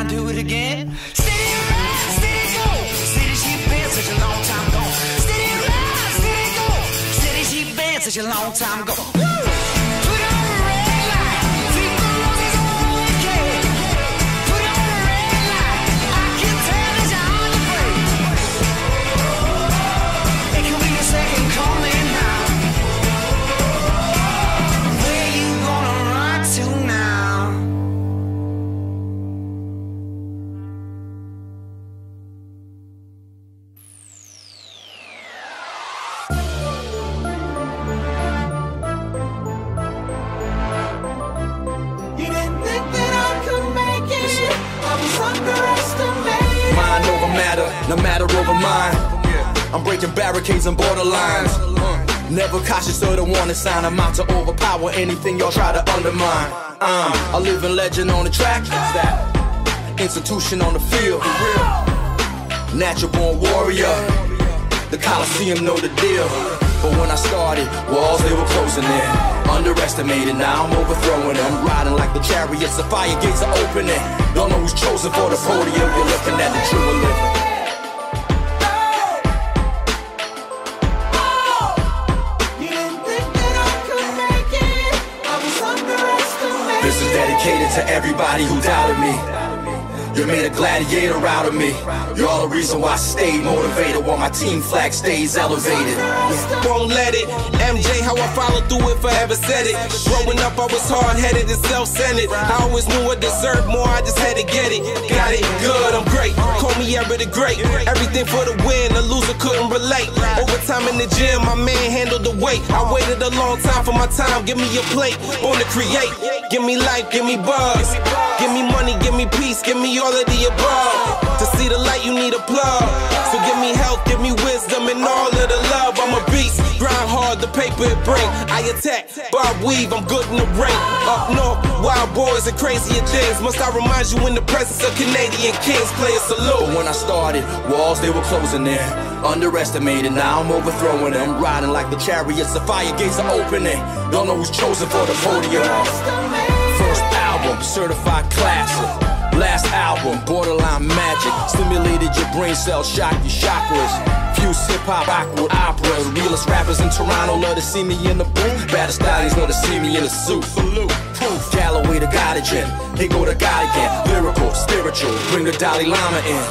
mind, do it again. Steady ride, steady go. Steady sheep been such a long time ago. Steady ride, steady go. Steady sheep been such a long time ago. Woo! Put on the red light. Keep the roses on the wicked. Put on the red light. I can tell that you're on the break. It could be a second coming now. Where you gonna run to now? You didn't think that I could make it. I was underestimated. Mind over matter, no matter over mind. I'm breaking barricades and borderlines. Never cautious of the warning sign. I'm out to overpower anything y'all try to undermine. I'm a living legend on the track. Institution on the field. Natural born warrior. The Coliseum know the deal. But when I started, walls they were closing in. Underestimated, now I'm overthrowing them. Riding like the chariots, the fire gates are opening. Don't know who's chosen for the podium. You're looking at the true and living. You didn't think that I could make it. I was underestimated. This is dedicated to everybody who doubted me. You made a gladiator out of me. You're all the reason why I stayed motivated, while my team flag stays elevated. Won't let it. MJ, how I followed through it, forever said it. Growing up, I was hard-headed and self-centered. I always knew I deserved more, I just had to get it. Got it, good, I'm great. Call me ever the great. Everything for the win, a loser couldn't relate. Overtime in the gym, my man handled the weight. I waited a long time for my time, give me a plate. Born to create, give me life, give me buzz. Give me money, give me peace, give me all of the above. To see the light, you need a plug. So give me health, give me wisdom, and all of the love. I'm a beast, grind hard, the paper it bring. I attack, bob weave, I'm good in the ring. Up north, wild boys and crazier things. Must I remind you in the presence of Canadian kings? Play a salute. But when I started, walls they were closing in. Underestimated, now I'm overthrowing them. Riding like the chariots, the fire gates are opening. Don't know who's chosen for the podium. First album, certified classic. Last album, borderline magic. Stimulated your brain cells, shocked your chakras. Fuse hip-hop, backward opera. The realest rappers in Toronto love to see me in the booth. Baddest stallions love to see me in a suit. Proof, Galloway the God again. Here go the God again. Lyrical, spiritual, bring the Dalai Lama in.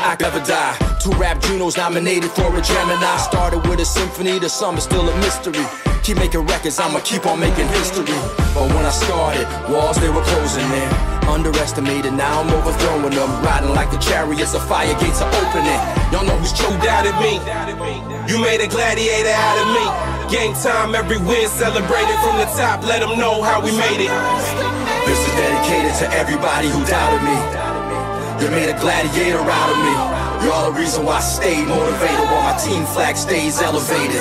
I never die. 2 rap Junos nominated for a Gemini. Started with a symphony, the sum is still a mystery. Keep making records, I'ma keep on making history. But when I started, walls they were closing in. Underestimated, now I'm overthrowing them. Riding like the chariots, the fire gates are opening. Y'all know who's true doubted me. You made a gladiator out of me. Game time, every win celebrated from the top. Let them know how we made it. This is dedicated to everybody who doubted me. You made a gladiator out of me. You're all the reason why I stayed motivated, while my team flag stays elevated.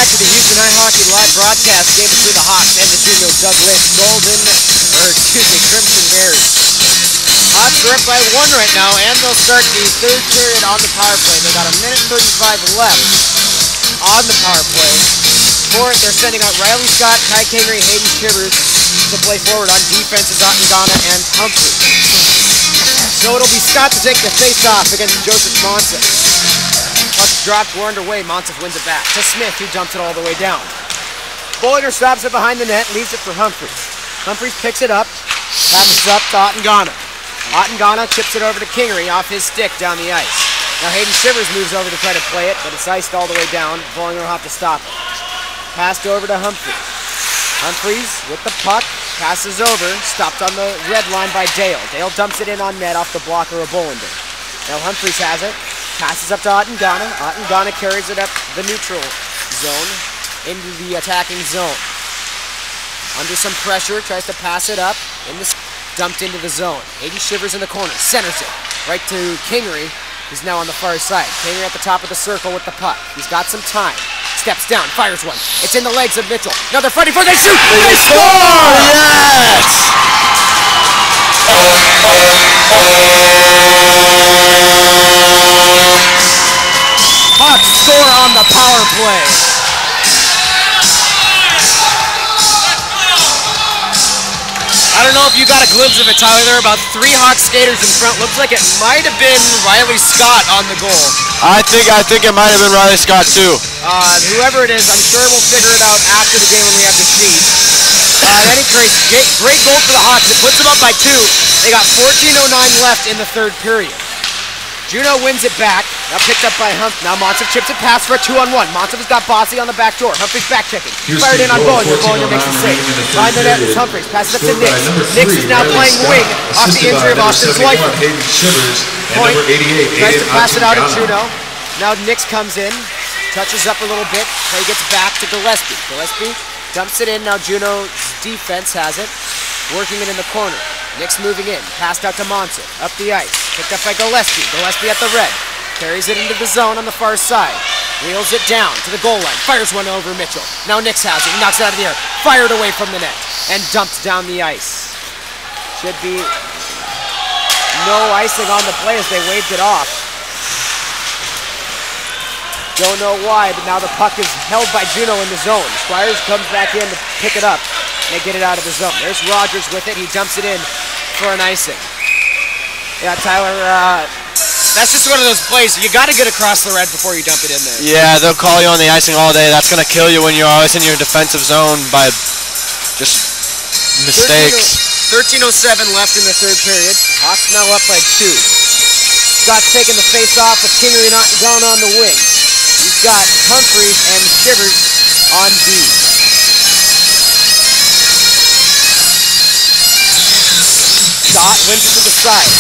to the Houston High Hockey live broadcast game between the Hawks and the Juneau-Douglas Crimson Bears. Hawks are up by 1 right now, and they'll start the third period on the power play. They've got 1:35 left on the power play. For it, they're sending out Riley Scott, Ty Kingery, Hayden Shivers to play forward. On defense is Ottengana and Humphrey. So it'll be Scott to take the face-off against Joseph Monsef. Puck's dropped, we're underway. Monsef wins it back to Smith, who dumps it all the way down. Bollinger stops it behind the net, leaves it for Humphreys. Humphreys picks it up, passes it up to Ottengana. Ottengana chips it over to Kingery off his stick down the ice. Now Hayden Shivers moves over to try to play it, but it's iced all the way down. Bollinger will have to stop it. Passed over to Humphreys. Humphreys with the puck, passes over, stopped on the red line by Dale. Dale dumps it in on net off the blocker of Bollinger. Now Humphreys has it, passes up to Ottengana. Ottengana carries it up the neutral zone into the attacking zone. Under some pressure, tries to pass it up, dumped into the zone. 80 Shivers in the corner, centers it right to Kingery, who's now on the far side. Kingery at the top of the circle with the puck. He's got some time. Steps down, fires one. It's in the legs of Mitchell. Now they're fighting for it. They shoot! They score! Yes! Hawks score on the power play. I don't know if you got a glimpse of it, Tyler. There are about 3 Hawks skaters in front. Looks like it might have been Riley Scott on the goal. I think it might have been Riley Scott too. Whoever it is, I'm sure we'll figure it out after the game when we have the sheet. In any case, great goal for the Hawks. It puts them up by 2. They got 14:09 left in the third period. Juneau wins it back. Now picked up by Humphrey. Now Monsef chips it past for a 2-on-1. Monsef has got Bossy on the back door. Humphreys back checking. Fired in on Bollinger. Bollinger makes the save. Behind the net is Humphreys. Passes up to Nix. Nix is now playing wing off the injury of Austin Slifer. Point. Tries to pass it out of Juneau. Now Nix comes in. Touches up a little bit. Play gets back to Gillespie. Gillespie dumps it in. Now Juneau's defense has it. Working it in the corner. Nix moving in. Passed out to Monsef. Up the ice. Picked up by Gillespie. Gillespie at the red. Carries it into the zone on the far side. Wheels it down to the goal line. Fires one over Mitchell. Now Nix has it. He knocks it out of the air. Fired away from the net. And dumped down the ice. Should be no icing on the play as they waved it off. Don't know why, but now the puck is held by Juneau in the zone. Squires comes back in to pick it up. They get it out of the zone. There's Rogers with it. He dumps it in for an icing. Yeah, Tyler, that's just one of those plays. You got to get across the red before you dump it in there. Yeah, they'll call you on the icing all day. That's going to kill you when you're always in your defensive zone by just mistakes. 13:07 left in the third period. Hawks now up by 2. Scott's taking the face off with Kingery and Ottengana on the wing. He's got Humphreys and Shivers on D. Scott wins it to the side.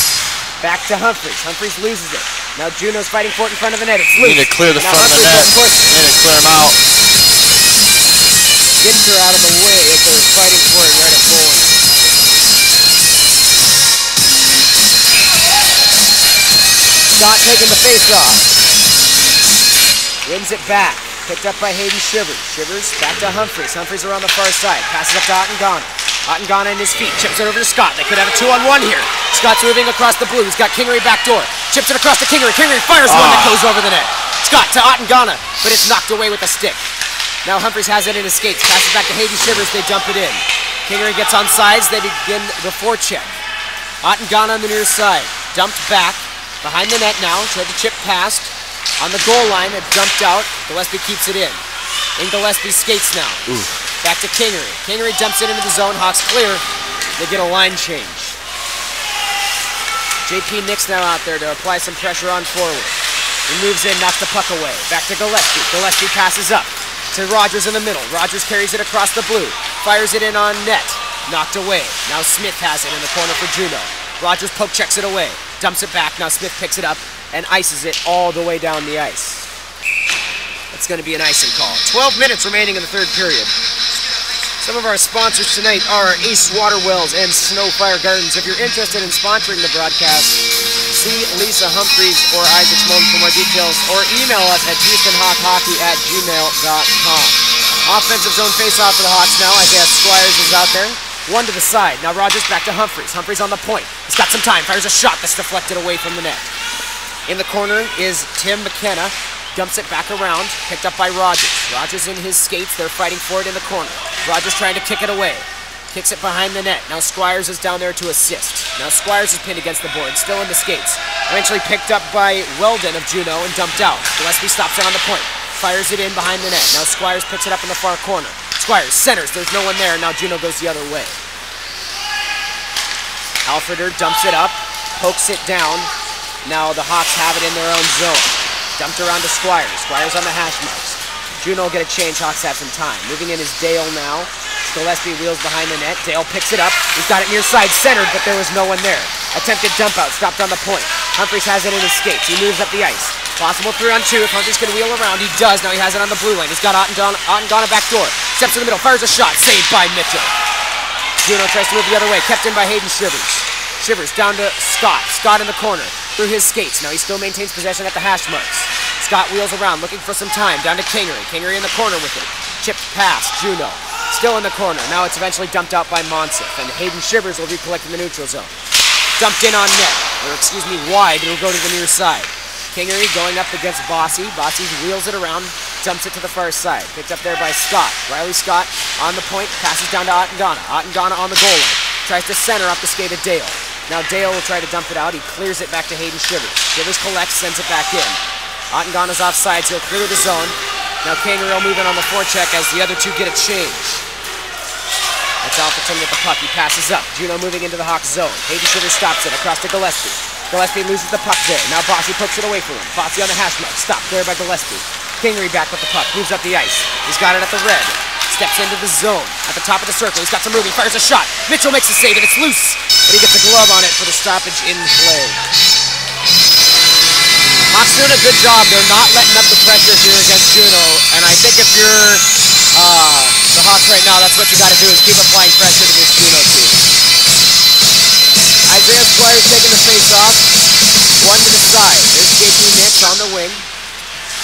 Back to Humphreys. Humphreys loses it. Now Juneau's fighting for it in front of the net. It's loose. You need to clear the front of the net. You need to clear him out. Gets her out of the way as they're fighting for it right at Bollinger. Scott taking the face off. Wins it back. Picked up by Hayden Shivers. Shivers back to Humphreys. Humphreys around the far side. Passes up to Ottengana. Ottengana in his feet. Chips it over to Scott. They could have a 2-on-1 here. Scott's moving across the blue. He's got Kingery back door. Chips it across to Kingery. Kingery fires one that goes over the net. Scott to Ottengana, but it's knocked away with a stick. Now Humphreys has it in his skates. Passes back to Hayden Shivers. They dump it in. Kingery gets on sides. They begin the forecheck. Ottengana on the near side. Dumped back. Behind the net now. Tried to chip past. On the goal line, it dumped out. Gillespie keeps it in. In Gillespie's skates now. Ooh. Back to Kingery. Kingery dumps it into the zone. Hawks clear. They get a line change. JP Nix now out there to apply some pressure on forward. He moves in, knocks the puck away. Back to Gillespie. Gillespie passes up to Rogers in the middle. Rogers carries it across the blue. Fires it in on net. Knocked away. Now Smith has it in the corner for Juneau. Rogers poke checks it away. Dumps it back. Now Smith picks it up and ices it all the way down the ice. That's going to be an icing call. 12 minutes remaining in the third period. Some of our sponsors tonight are Ace Water Wells and Snow Fire Gardens. If you're interested in sponsoring the broadcast, see Lisa Humphreys or Isaac Smolden for more details, or email us at HoustonHawkHockey@gmail.com. Offensive zone face-off for the Hawks now. Isaiah Squires is out there. One to the side. Now Rogers back to Humphreys. Humphreys on the point. He's got some time. Fires a shot that's deflected away from the net. In the corner is Tim McKenna. Dumps it back around. Picked up by Rogers. Rogers in his skates. They're fighting for it in the corner. Rogers trying to kick it away. Kicks it behind the net. Now Squires is down there to assist. Now Squires is pinned against the board. Still in the skates. Eventually picked up by Weldon of Juneau and dumped out. Gillespie stops it on the point. Fires it in behind the net. Now Squires picks it up in the far corner. Squires centers. There's no one there. Now Juneau goes the other way. Alfreder dumps it up. Pokes it down. Now the Hawks have it in their own zone. Dumped around to Squires. Squires on the hash marks. Juneau will get a change. Hawks have some time. Moving in is Dale now. Gillespie wheels behind the net. Dale picks it up. He's got it near side centered, but there was no one there. Attempted dump out. Stopped on the point. Humphreys has it in his skates. He moves up the ice. Possible 3-on-2 if Humphreys can wheel around. He does. Now he has it on the blue line. He's got Ottengana back door. Steps in the middle. Fires a shot. Saved by Mitchell. Juneau tries to move the other way. Kept in by Hayden Shivers. Shivers down to Scott. Scott in the corner. Through his skates. Now he still maintains possession at the hash marks. Scott wheels around looking for some time. Down to Kingery. Kingery in the corner with it. Chipped past Juneau. Still in the corner. Now it's eventually dumped out by Monsif. And Hayden Shivers will recollect in the neutral zone. Dumped in on net. Or excuse me, wide. It'll go to the near side. Kingery going up against Bossy. Bossy wheels it around. Dumps it to the far side. Picked up there by Scott. Riley Scott on the point. Passes down to Ottengana. Ottengana on the goal line. Tries to center off the skate of Dale. Now Dale will try to dump it out. He clears it back to Hayden Shivers. Shivers collects, sends it back in. Ottengana's offside, so he'll clear the zone. Now Kingery will move in on the forecheck as the other two get a change. That's Alfreton with the puck. He passes up. Juneau moving into the Hawks zone. Hayden Shivers stops it across to Gillespie. Gillespie loses the puck there. Now Bossy pokes it away from him. Bossy on the hash mark. Stopped there by Gillespie. Kingery back with the puck. Moves up the ice. He's got it at the red. Steps into the zone. At the top of the circle. He's got some room. He fires a shot. Mitchell makes a save and it's loose. But he gets a glove on it for the stoppage in play. Hawks doing a good job. They're not letting up the pressure here against Juneau. And I think if you're the Hawks right now, that's what you got to do is keep applying pressure to this Juneau team. Isaiah Squires taking the face off. One to the side. There's JP Nix on the wing.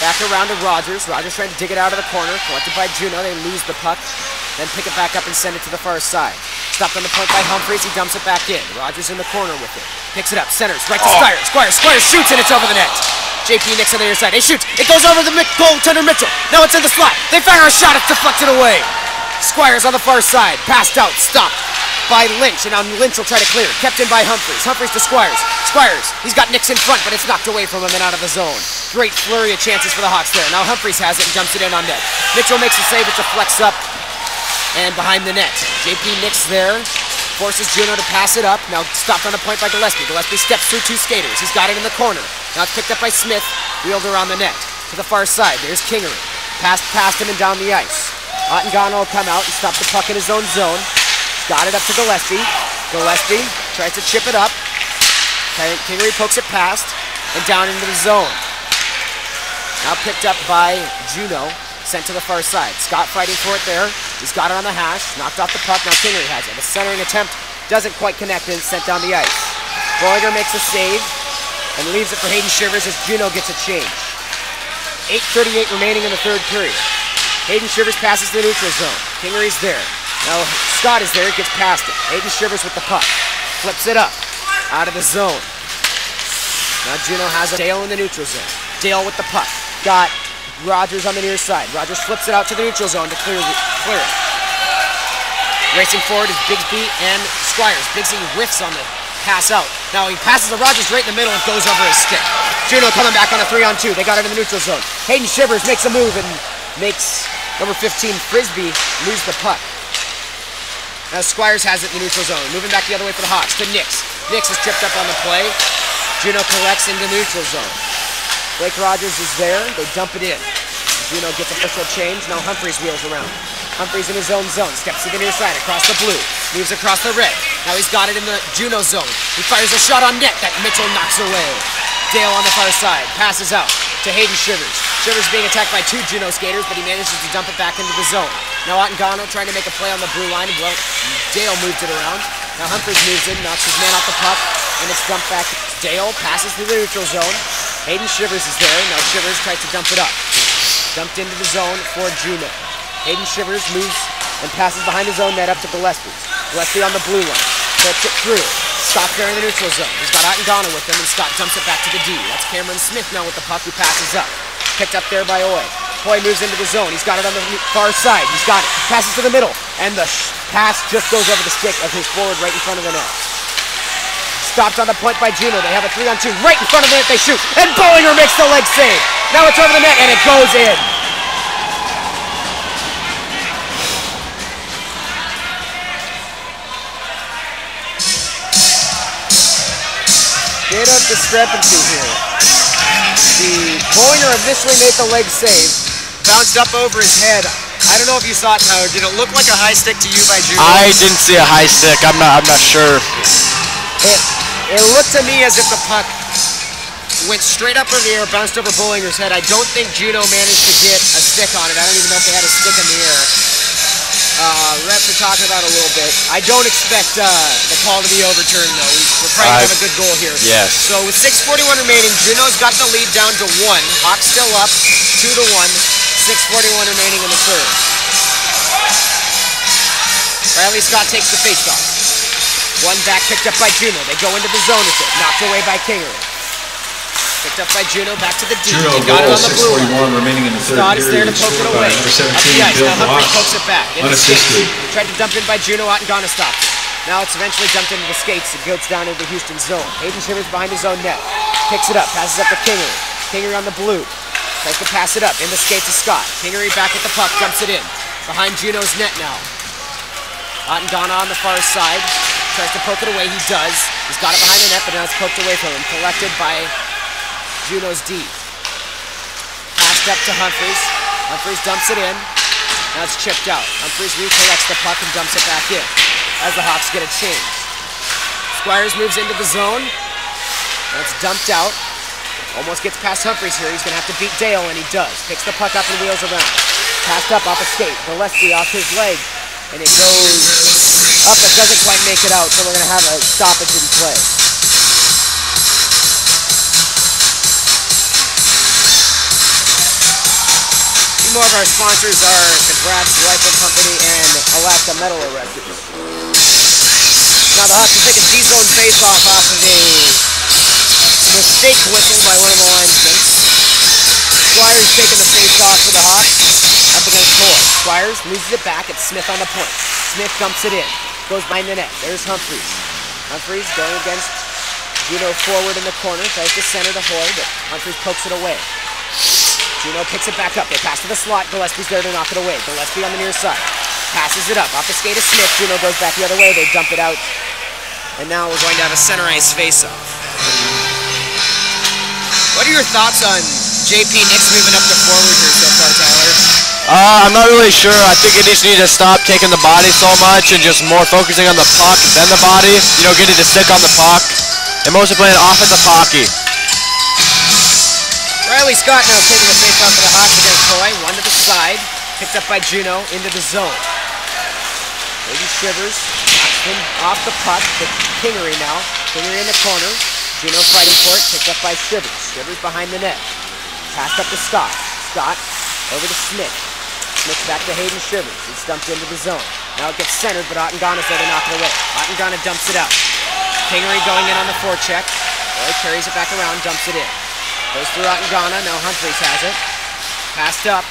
Back around to Rogers. Rogers trying to dig it out of the corner. Collected by Juneau. They lose the puck. Then pick it back up and send it to the far side. Stopped on the point by Humphreys. He dumps it back in. Rogers in the corner with it. Picks it up. Centers. Right to Squires. Squires shoots and it's over the net. JP Nix on the near side. He shoots. It goes over the goaltender Mitchell. Now it's in the slot. They fire a shot. It's deflected away. Squires on the far side. Passed out. Stopped by Lynch. And now Lynch will try to clear. Kept in by Humphreys. Humphreys to Squires. Squires. He's got Nix in front, but it's knocked away from him and out of the zone. Great flurry of chances for the Hawks there. Now Humphreys has it and dumps it in on net. Mitchell makes a save. It deflects up and behind the net. JP Nix there. Forces Juneau to pass it up. Now stopped on the point by Gillespie. Gillespie steps through two skaters. He's got it in the corner. Now it's picked up by Smith. Wheeled around the net. To the far side. There's Kingery. Passed past him and down the ice. Ottengana will come out and stop the puck in his own zone. Got it up to Gillespie. Gillespie tries to chip it up. Kingery pokes it past and down into the zone. Now picked up by Juneau. Sent to the far side. Scott fighting for it there. He's got it on the hash. Knocked off the puck. Now Kingery has it. A centering attempt doesn't quite connect and sent down the ice. Boiger makes a save and leaves it for Hayden Shivers as Juneau gets a change. 8:38 remaining in the third period. Hayden Shivers passes the neutral zone. Kingery's there. Now Scott is there. Gets past it. Hayden Shivers with the puck. Flips it up. Out of the zone. Now Juneau has a Dale in the neutral zone. Dale with the puck. Got Rogers on the near side. Rogers flips it out to the neutral zone to clear it. Racing forward is Bigsby and Squires. Bigsby whiffs on the pass out. Now he passes to Rogers right in the middle and goes over his stick. Juneau coming back on a 3-on-2. They got it in the neutral zone. Hayden Shivers makes a move and makes number 15 Frisbee lose the puck. Now Squires has it in the neutral zone. Moving back the other way for the Hawks to Nix. Nix is tripped up on the play. Juneau collects into neutral zone. Blake Rogers is there. They dump it in. Juneau gets official change. Now Humphreys wheels around. Humphreys in his own zone. Steps to the near side across the blue. Moves across the red. Now he's got it in the Juneau zone. He fires a shot on net that Mitchell knocks away. Dale on the far side. Passes out to Hayden Shivers. Shivers being attacked by two Juneau skaters, but he manages to dump it back into the zone. Now Ottengana trying to make a play on the blue line. Well, Dale moved it around. Now Humphreys moves in, knocks his man off the puck, and it's dumped back. Dale passes through the neutral zone. Hayden Shivers is there. Now Shivers tries to dump it up. Dumped into the zone for Juneau. Hayden Shivers moves and passes behind his own net up to Gillespie. Gillespie on the blue line. Flips it through. Scott there in the neutral zone. He's got Ottengana with him, and Scott dumps it back to the D. That's Cameron Smith now with the puck, who passes up. Picked up there by Oy. Oy moves into the zone. He's got it on the far side. He's got it. Passes to the middle, and the pass just goes over the stick of his forward right in front of the net. Stopped on the point by Juneau. They have a 3-on-2 right in front of the net. They shoot, and Bollinger makes the leg save. Now it's over the net, and it goes in. Bit of discrepancy here. The Bollinger initially made the leg save, bounced up over his head. I don't know if you saw it, Tyler. Did it look like a high stick to you by Juneau? I didn't see a high stick. I'm not sure. It looked to me as if the puck went straight up in the air, bounced over Bollinger's head. I don't think Juneau managed to get a stick on it. I don't even know if they had a stick in the air. Refs are talking about it a little bit. I don't expect the call to be overturned, though. We're probably going to have a good goal here. Yes. So with 6:41 remaining, Juneau's got the lead down to 1. Hawks still up 2-1. 6:41 remaining in the third. Riley Scott takes the faceoff. One back picked up by Juneau. They go into the zone with it. Knocked away by Kingery. Picked up by Juneau, back to the D. Juneau He got it goal, on the blue line. 6:41 remaining in the third Scott is there period. to poke it Scored by away. number Up 17, the ice. Bill Now Humphrey Hawks. pokes it back. In the Unassisted. skates. Tried to dump in by Juneau. Ottengana stopped it. Now it's eventually dumped into the skates. It goes down into Houston's zone. Hayden Shivers behind his own net. Picks it up. Passes up to Kingery. Kingery on the blue. Tries to pass it up. In the skates to Scott. Kingery back at the puck. Dumps it in. Behind Juneau's net now. Ottengana on the far side. Tries to poke it away. He does. He's got it behind the net, but now it's poked away from him. Collected by Juneau's D. Passed up to Humphreys. Humphreys dumps it in. Now it's chipped out. Humphreys recollects the puck and dumps it back in as the Hawks get a change. Squires moves into the zone. Now it's dumped out. Almost gets past Humphreys here. He's going to have to beat Dale, and he does. Picks the puck up and wheels around. Passed up off a skate. Gillespie off his leg. And it goes up, but doesn't quite make it out, so we're going to have a stoppage in play. Two more of our sponsors are Congrats Rifle Company and Alaska Metal Erectors. Now the Hawks will take a D-zone face-off off of a mistake whistle by one of the linesmen. Squires taking the face-off for the Hawks. Up against Hoy. Squires loses it back. It's Smith on the point. Smith dumps it in. Goes behind the net. There's Humphreys. Humphreys going against Juneau forward in the corner. Tries to center to Hoy, but Humphreys pokes it away. Juneau picks it back up. They pass to the slot. Gillespie's there to knock it away. Gillespie on the near side. Passes it up. Off the skate of Smith. Juneau goes back the other way. They dump it out. And now we're going to have a center ice face-off. What are your thoughts on JP Nix moving up to forward here so far, Tyler? I'm not really sure. I think it just needs to stop taking the body so much and just more focusing on the puck than the body. You know, getting to stick on the puck. And mostly playing offensive hockey. Riley Scott now taking the face off of the Hawks against Hoy. One to the side. Picked up by Juneau into the zone. Hayden Shivers knocks him off the puck to Kingery now. Kingery in the corner. Juneau fighting for it. Picked up by Shivers. Shivers behind the net. Passed up to Scott. Scott over to Smith. Smith back to Hayden Shivers. He's dumped into the zone. Now it gets centered, but Ottengana's there to knock it away. Ottengana dumps it out. Kingery going in on the forecheck. Roy carries it back around, dumps it in. Goes through Ottengana. Now Humphreys has it. Passed up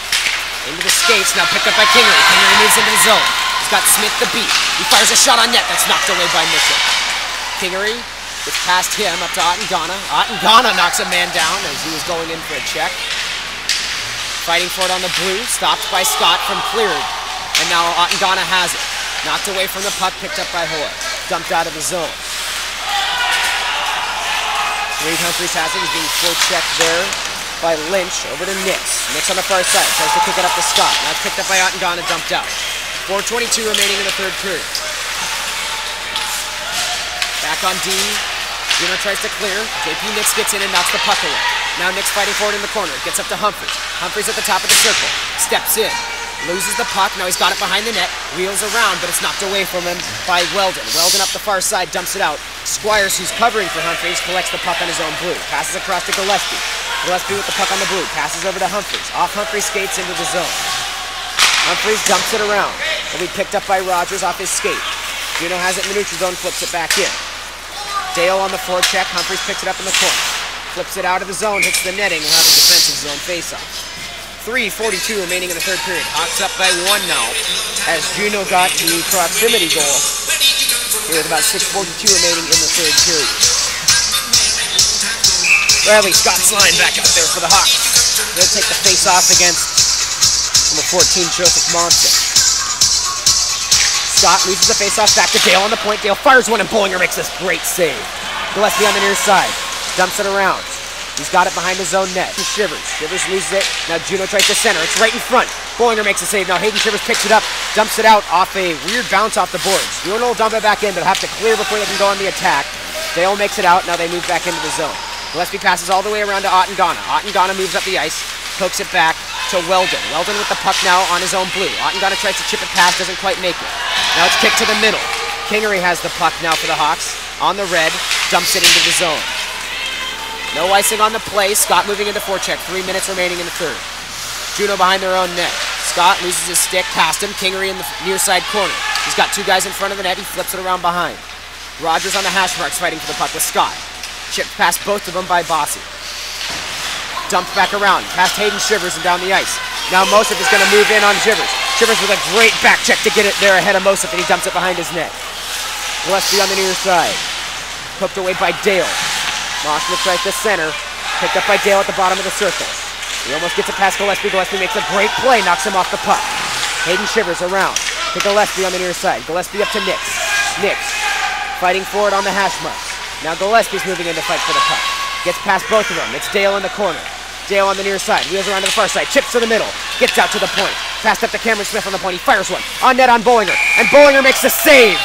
into the skates. Now picked up by Kingery. Kingery moves into the zone. He's got Smith the beat. He fires a shot on net. That's knocked away by Mitchell. Kingery gets past him up to Ottengana. Ottengana knocks a man down as he was going in for a check. Fighting for it on the blue, stopped by Scott from cleared. And now Ottengana has it. Knocked away from the puck, picked up by Hoy. Dumped out of the zone. Reed Humphreys has it. He's being full checked there by Lynch. Over to Nix. Nix on the far side. Tries to kick it up to Scott. Now it's picked up by Ottengana, dumped out. 4:22 remaining in the third period. Back on D. Juneau tries to clear. JP Nix gets in and knocks the puck away. Now Nix fighting for it in the corner. Gets up to Humphreys. Humphreys at the top of the circle. Steps in. loses the puck. Now he's got it behind the net. Wheels around, but it's knocked away from him by Weldon. Weldon up the far side, dumps it out. Squires, who's covering for Humphreys, collects the puck on his own blue. Passes across to Gillespie. Gillespie with the puck on the blue. Passes over to Humphreys. Off Humphreys skates into the zone. Humphreys dumps it around. Will be picked up by Rogers off his skate. Juneau has it in the neutral zone, flips it back in. Dale on the forecheck. Humphreys picks it up in the corner. Flips it out of the zone, hits the netting. We'll have a defensive zone face-off. 3:42 remaining in the third period. Hawks up by 1 now, as Juneau got the proximity goal here with about 6:42 remaining in the third period. Bradley Scott's line back out there for the Hawks. They'll take the face-off against number 14, Joseph Monson. Scott loses the face-off back to Dale on the point. Dale fires one and Bollinger makes this great save. Gillespie on the near side, dumps it around. He's got it behind his own net. Shivers. Shivers loses it. Now Juneau tries to center. It's right in front. Bollinger makes a save. Now Hayden Shivers picks it up, dumps it out off a weird bounce off the boards. Juneau will dump it back in, but have to clear before they can go on the attack. Dale makes it out. Now they move back into the zone. Gillespie passes all the way around to Ottengana. Ottengana moves up the ice, pokes it back to Weldon. Weldon with the puck now on his own blue. Ottengana tries to chip it past, doesn't quite make it. Now it's kicked to the middle. Kingery has the puck now for the Hawks. On the red, dumps it into the zone. No icing on the play. Scott moving into forecheck. 3 minutes remaining in the third. Juneau behind their own net. Scott loses his stick past him. Kingery in the near side corner. He's got 2 guys in front of the net. He flips it around behind. Rogers on the hash marks fighting for the puck with Scott. Chipped past both of them by Bossy. Dumped back around. Past Hayden Shivers and down the ice. Now Mosif is going to move in on Shivers. Shivers with a great back check to get it there ahead of Mosif, and he dumps it behind his net. Gillespie on the near side. Hooked away by Dale. Moshman tries to center. Picked up by Dale at the bottom of the circle. He almost gets it past Gillespie. Gillespie makes a great play. Knocks him off the puck. Hayden Shivers around to Gillespie on the near side. Gillespie up to Nix. Nix fighting for it on the hash marks. Now Gillespie's moving in to fight for the puck. Gets past both of them. It's Dale in the corner. Dale on the near side. Wheels around to the far side. Chips to the middle. Gets out to the point. Passed up to Cameron Smith on the point. He fires one. On net on Bollinger. And Bollinger makes the save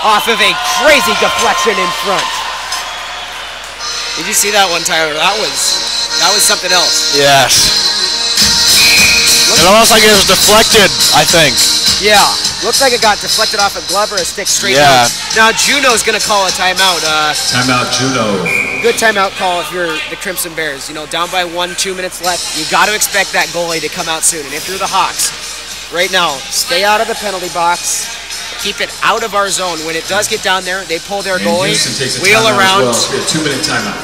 off of a crazy deflection in front. Did you see that one, Tyler? That was something else. Yes. It almost like it was deflected, I think. Yeah. Looks like it got deflected off a glove or a stick straight out. Now Juneau's going to call a timeout. Timeout, Juneau. Good timeout call if you're the Crimson Bears. You know, down by 1, 2 minutes left. You got to expect that goalie to come out soon. And if you're the Hawks, right now, stay out of the penalty box. Keep it out of our zone. When it does get down there, they pull their goalie, wheel around, Well. 2-minute timeout.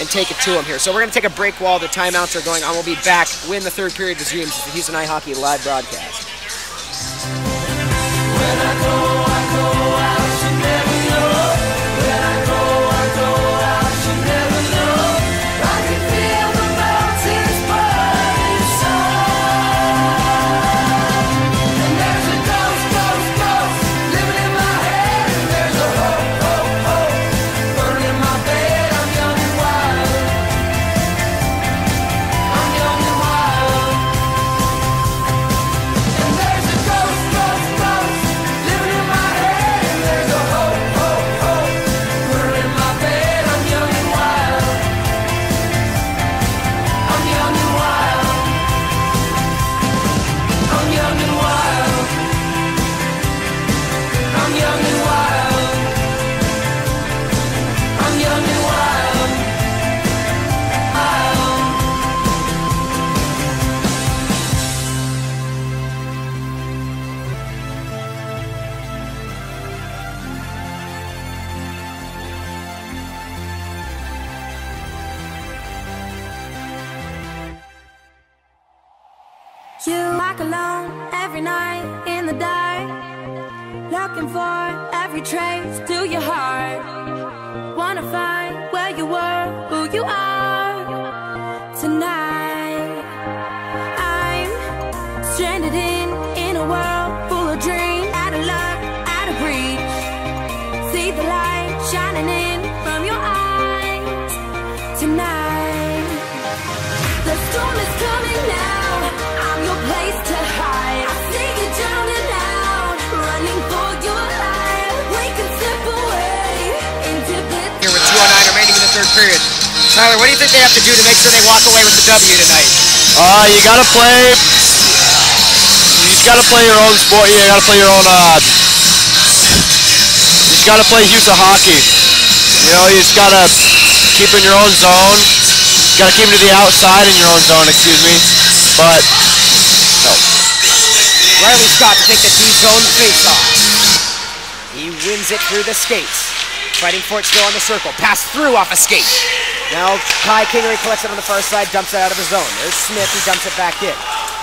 and take it to him here. So we're going to take a break while the timeouts are going on. We'll be back when the third period resumes. It's the Houston Ice Hockey live broadcast. When I go out, you never know. When I go out, you never know. I can feel the mountains burning sun. And there's a ghost living in my head. And there's a hope burning in my bed. I'm young and wild. I'm young and wild. And there's a ghost living in my head. And there's a hope burning in my bed. I'm young and wild. I'm young and wild. I'm young and wild. I'm young and wild. I'm young and wild. You walk alone every night in the dark, looking for every trace to your heart. Wanna find where you were, who you are tonight. I'm stranded in a world full of dreams, out of luck, out of reach. See the light shining in from your eyes tonight. The storm is coming now. I'm your place to hide. I see you drowning out, running for your life. We can slip away into the Here with 2:09 remaining in the third period. Tyler, what do you think they have to do to make sure they walk away with the W tonight? You gotta play. You just gotta play your own sport. You gotta play your own. You just gotta play Houston hockey. You know, you just gotta keep in your own zone. You gotta keep it to the outside in your own zone. Excuse me, but no. Riley Scott to take the D-zone face-off. He wins it through the skates. Fighting for it still on the circle. Pass through off a skate. Now Kai Kingery collects it on the far side, dumps it out of his zone. There's Smith, he dumps it back in.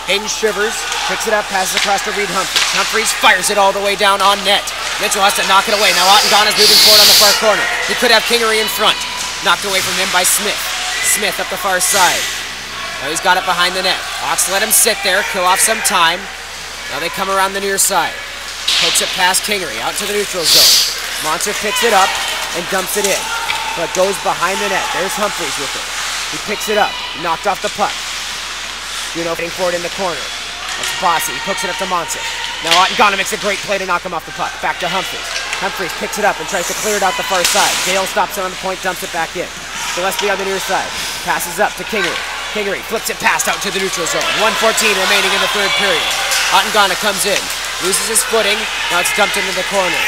Hayden Shivers picks it up, passes across to Reed Humphries. Humphries fires it all the way down on net. Mitchell has to knock it away. Now Ottengana's moving forward on the far corner. He could have Kingery in front. Knocked away from him by Smith. Smith up the far side. Now he's got it behind the net. Hawks let him sit there, kill off some time. Now they come around the near side. Pokes it past Kingery, out to the neutral zone. Monster picks it up and dumps it in, but goes behind the net. There's Humphries with it. He picks it up, knocked off the puck. Juneau fighting forward in the corner. That's Bossy, he hooks it up to Monster. Now Ottengana makes a great play to knock him off the puck. Back to Humphries. Humphries picks it up and tries to clear it out the far side. Gale stops it on the point, dumps it back in. Gillespie on the near side. Passes up to Kingery. Kingery flips it past out to the neutral zone. 1:14 remaining in the third period. Ottengana comes in, loses his footing. Now it's dumped into the corner.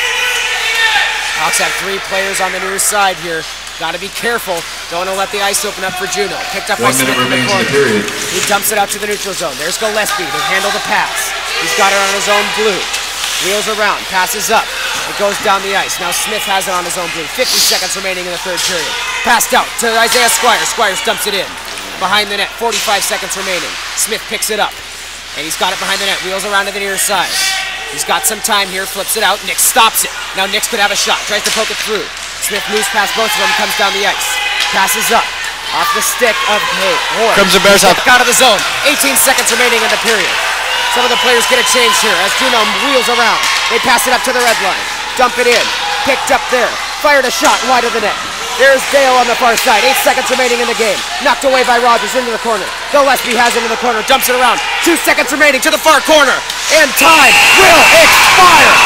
Hawks have 3 players on the near side here. Got to be careful. Don't want to let the ice open up for Juneau. Picked up by Smith in the corner. He dumps it out to the neutral zone. There's Gillespie to handle the pass. He's got it on his own blue. Wheels around, passes up. It goes down the ice. Now Smith has it on his own blue. 50 seconds remaining in the third period. Passed out to Isaiah Squires. Squires dumps it in. Behind the net, 45 seconds remaining. Smith picks it up. And he's got it behind the net. Wheels around to the near side. He's got some time here, flips it out. Nix stops it. Now Nix could have a shot. Tries to poke it through. Smith moves past both of them, comes down the ice. Passes up. Off the stick of Hoare. Crimson Bears out of the zone. 18 seconds remaining in the period. Some of the players get a change here as Juneau wheels around. They pass it up to the red line. Dump it in. Picked up there. Fired a shot wide of the net. There's Dale on the far side. 8 seconds remaining in the game. Knocked away by Rogers into the corner. Gillespie has it in the corner. Dumps it around. 2 seconds remaining to the far corner. And time will expire.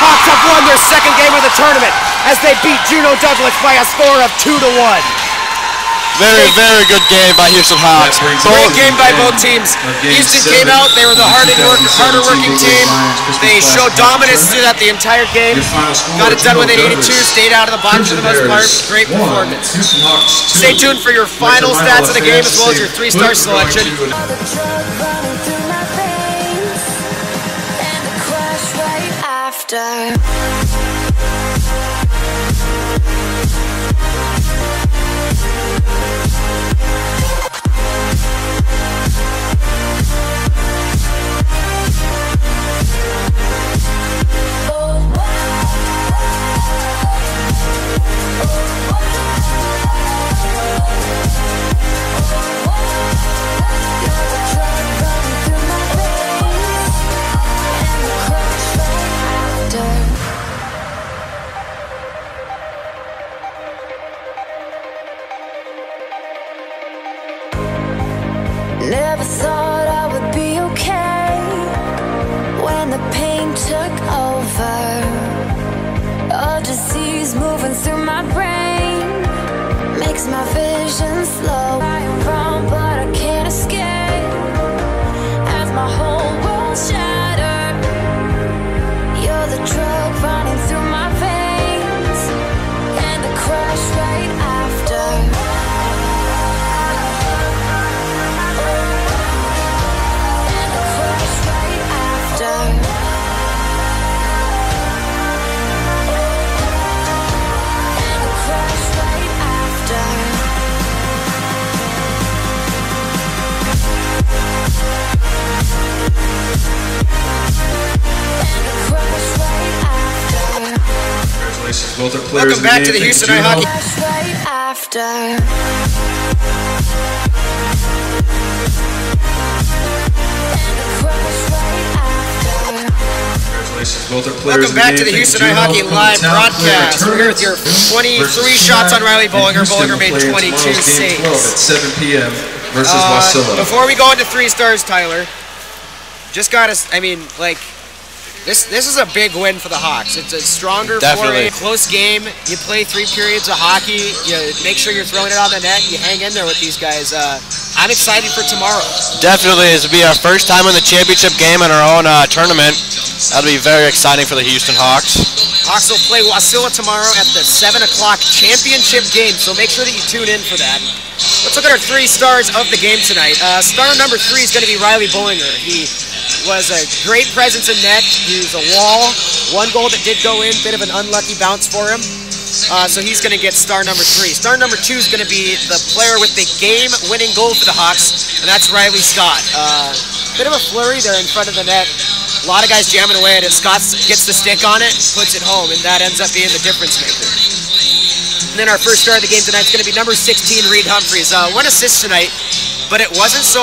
Hawks have won their second game of the tournament as they beat Juneau-Douglas by a score of 2-1. Very, very good game by Houston Hawks. Great game by both teams. Houston came out, they were the harder working team. They showed dominance through that the entire game. Got it done when they needed to, stayed out of the box for the most part. Great performance. Stay tuned for your final stats of the game as well as your 3-star selection. Never thought I would be okay when the pain took over. A disease moving through my brain makes my vision slow. I am wrong, but I can't escape as my whole world shattered. You're the drug running through my veins and the crash right after. Welcome back to the Houston Night Hockey. Right after. Welcome back to the Houston Night Hockey live broadcast. We're here with your 23 shots on Riley Bollinger. Bollinger made 22 saves. At 7 p.m. versus Wasilla. Before we go into 3 stars, Tyler, just got us. I mean, like, This is a big win for the Hawks. It's a stronger 4A, close game. You play 3 periods of hockey. You make sure you're throwing it on the net. You hang in there with these guys. I'm excited for tomorrow. Definitely. This will be our first time in the championship game in our own tournament. That'll be very exciting for the Houston Hawks. Hawks will play Wasilla tomorrow at the 7 o'clock championship game, so make sure that you tune in for that. Let's look at our 3 stars of the game tonight. Star number 3 is going to be Riley Bullinger. He was a great presence in net. He was a wall. 1 goal that did go in, bit of an unlucky bounce for him. So he's going to get star number 3. Star number 2 is going to be the player with the game-winning goal for the Hawks, and that's Riley Scott. Bit of a flurry there in front of the net. A lot of guys jamming away at it. Scott gets the stick on it, puts it home, and that ends up being the difference maker. And then our first star of the game tonight is going to be number 16, Reed Humphreys. 1 assist tonight, but it wasn't so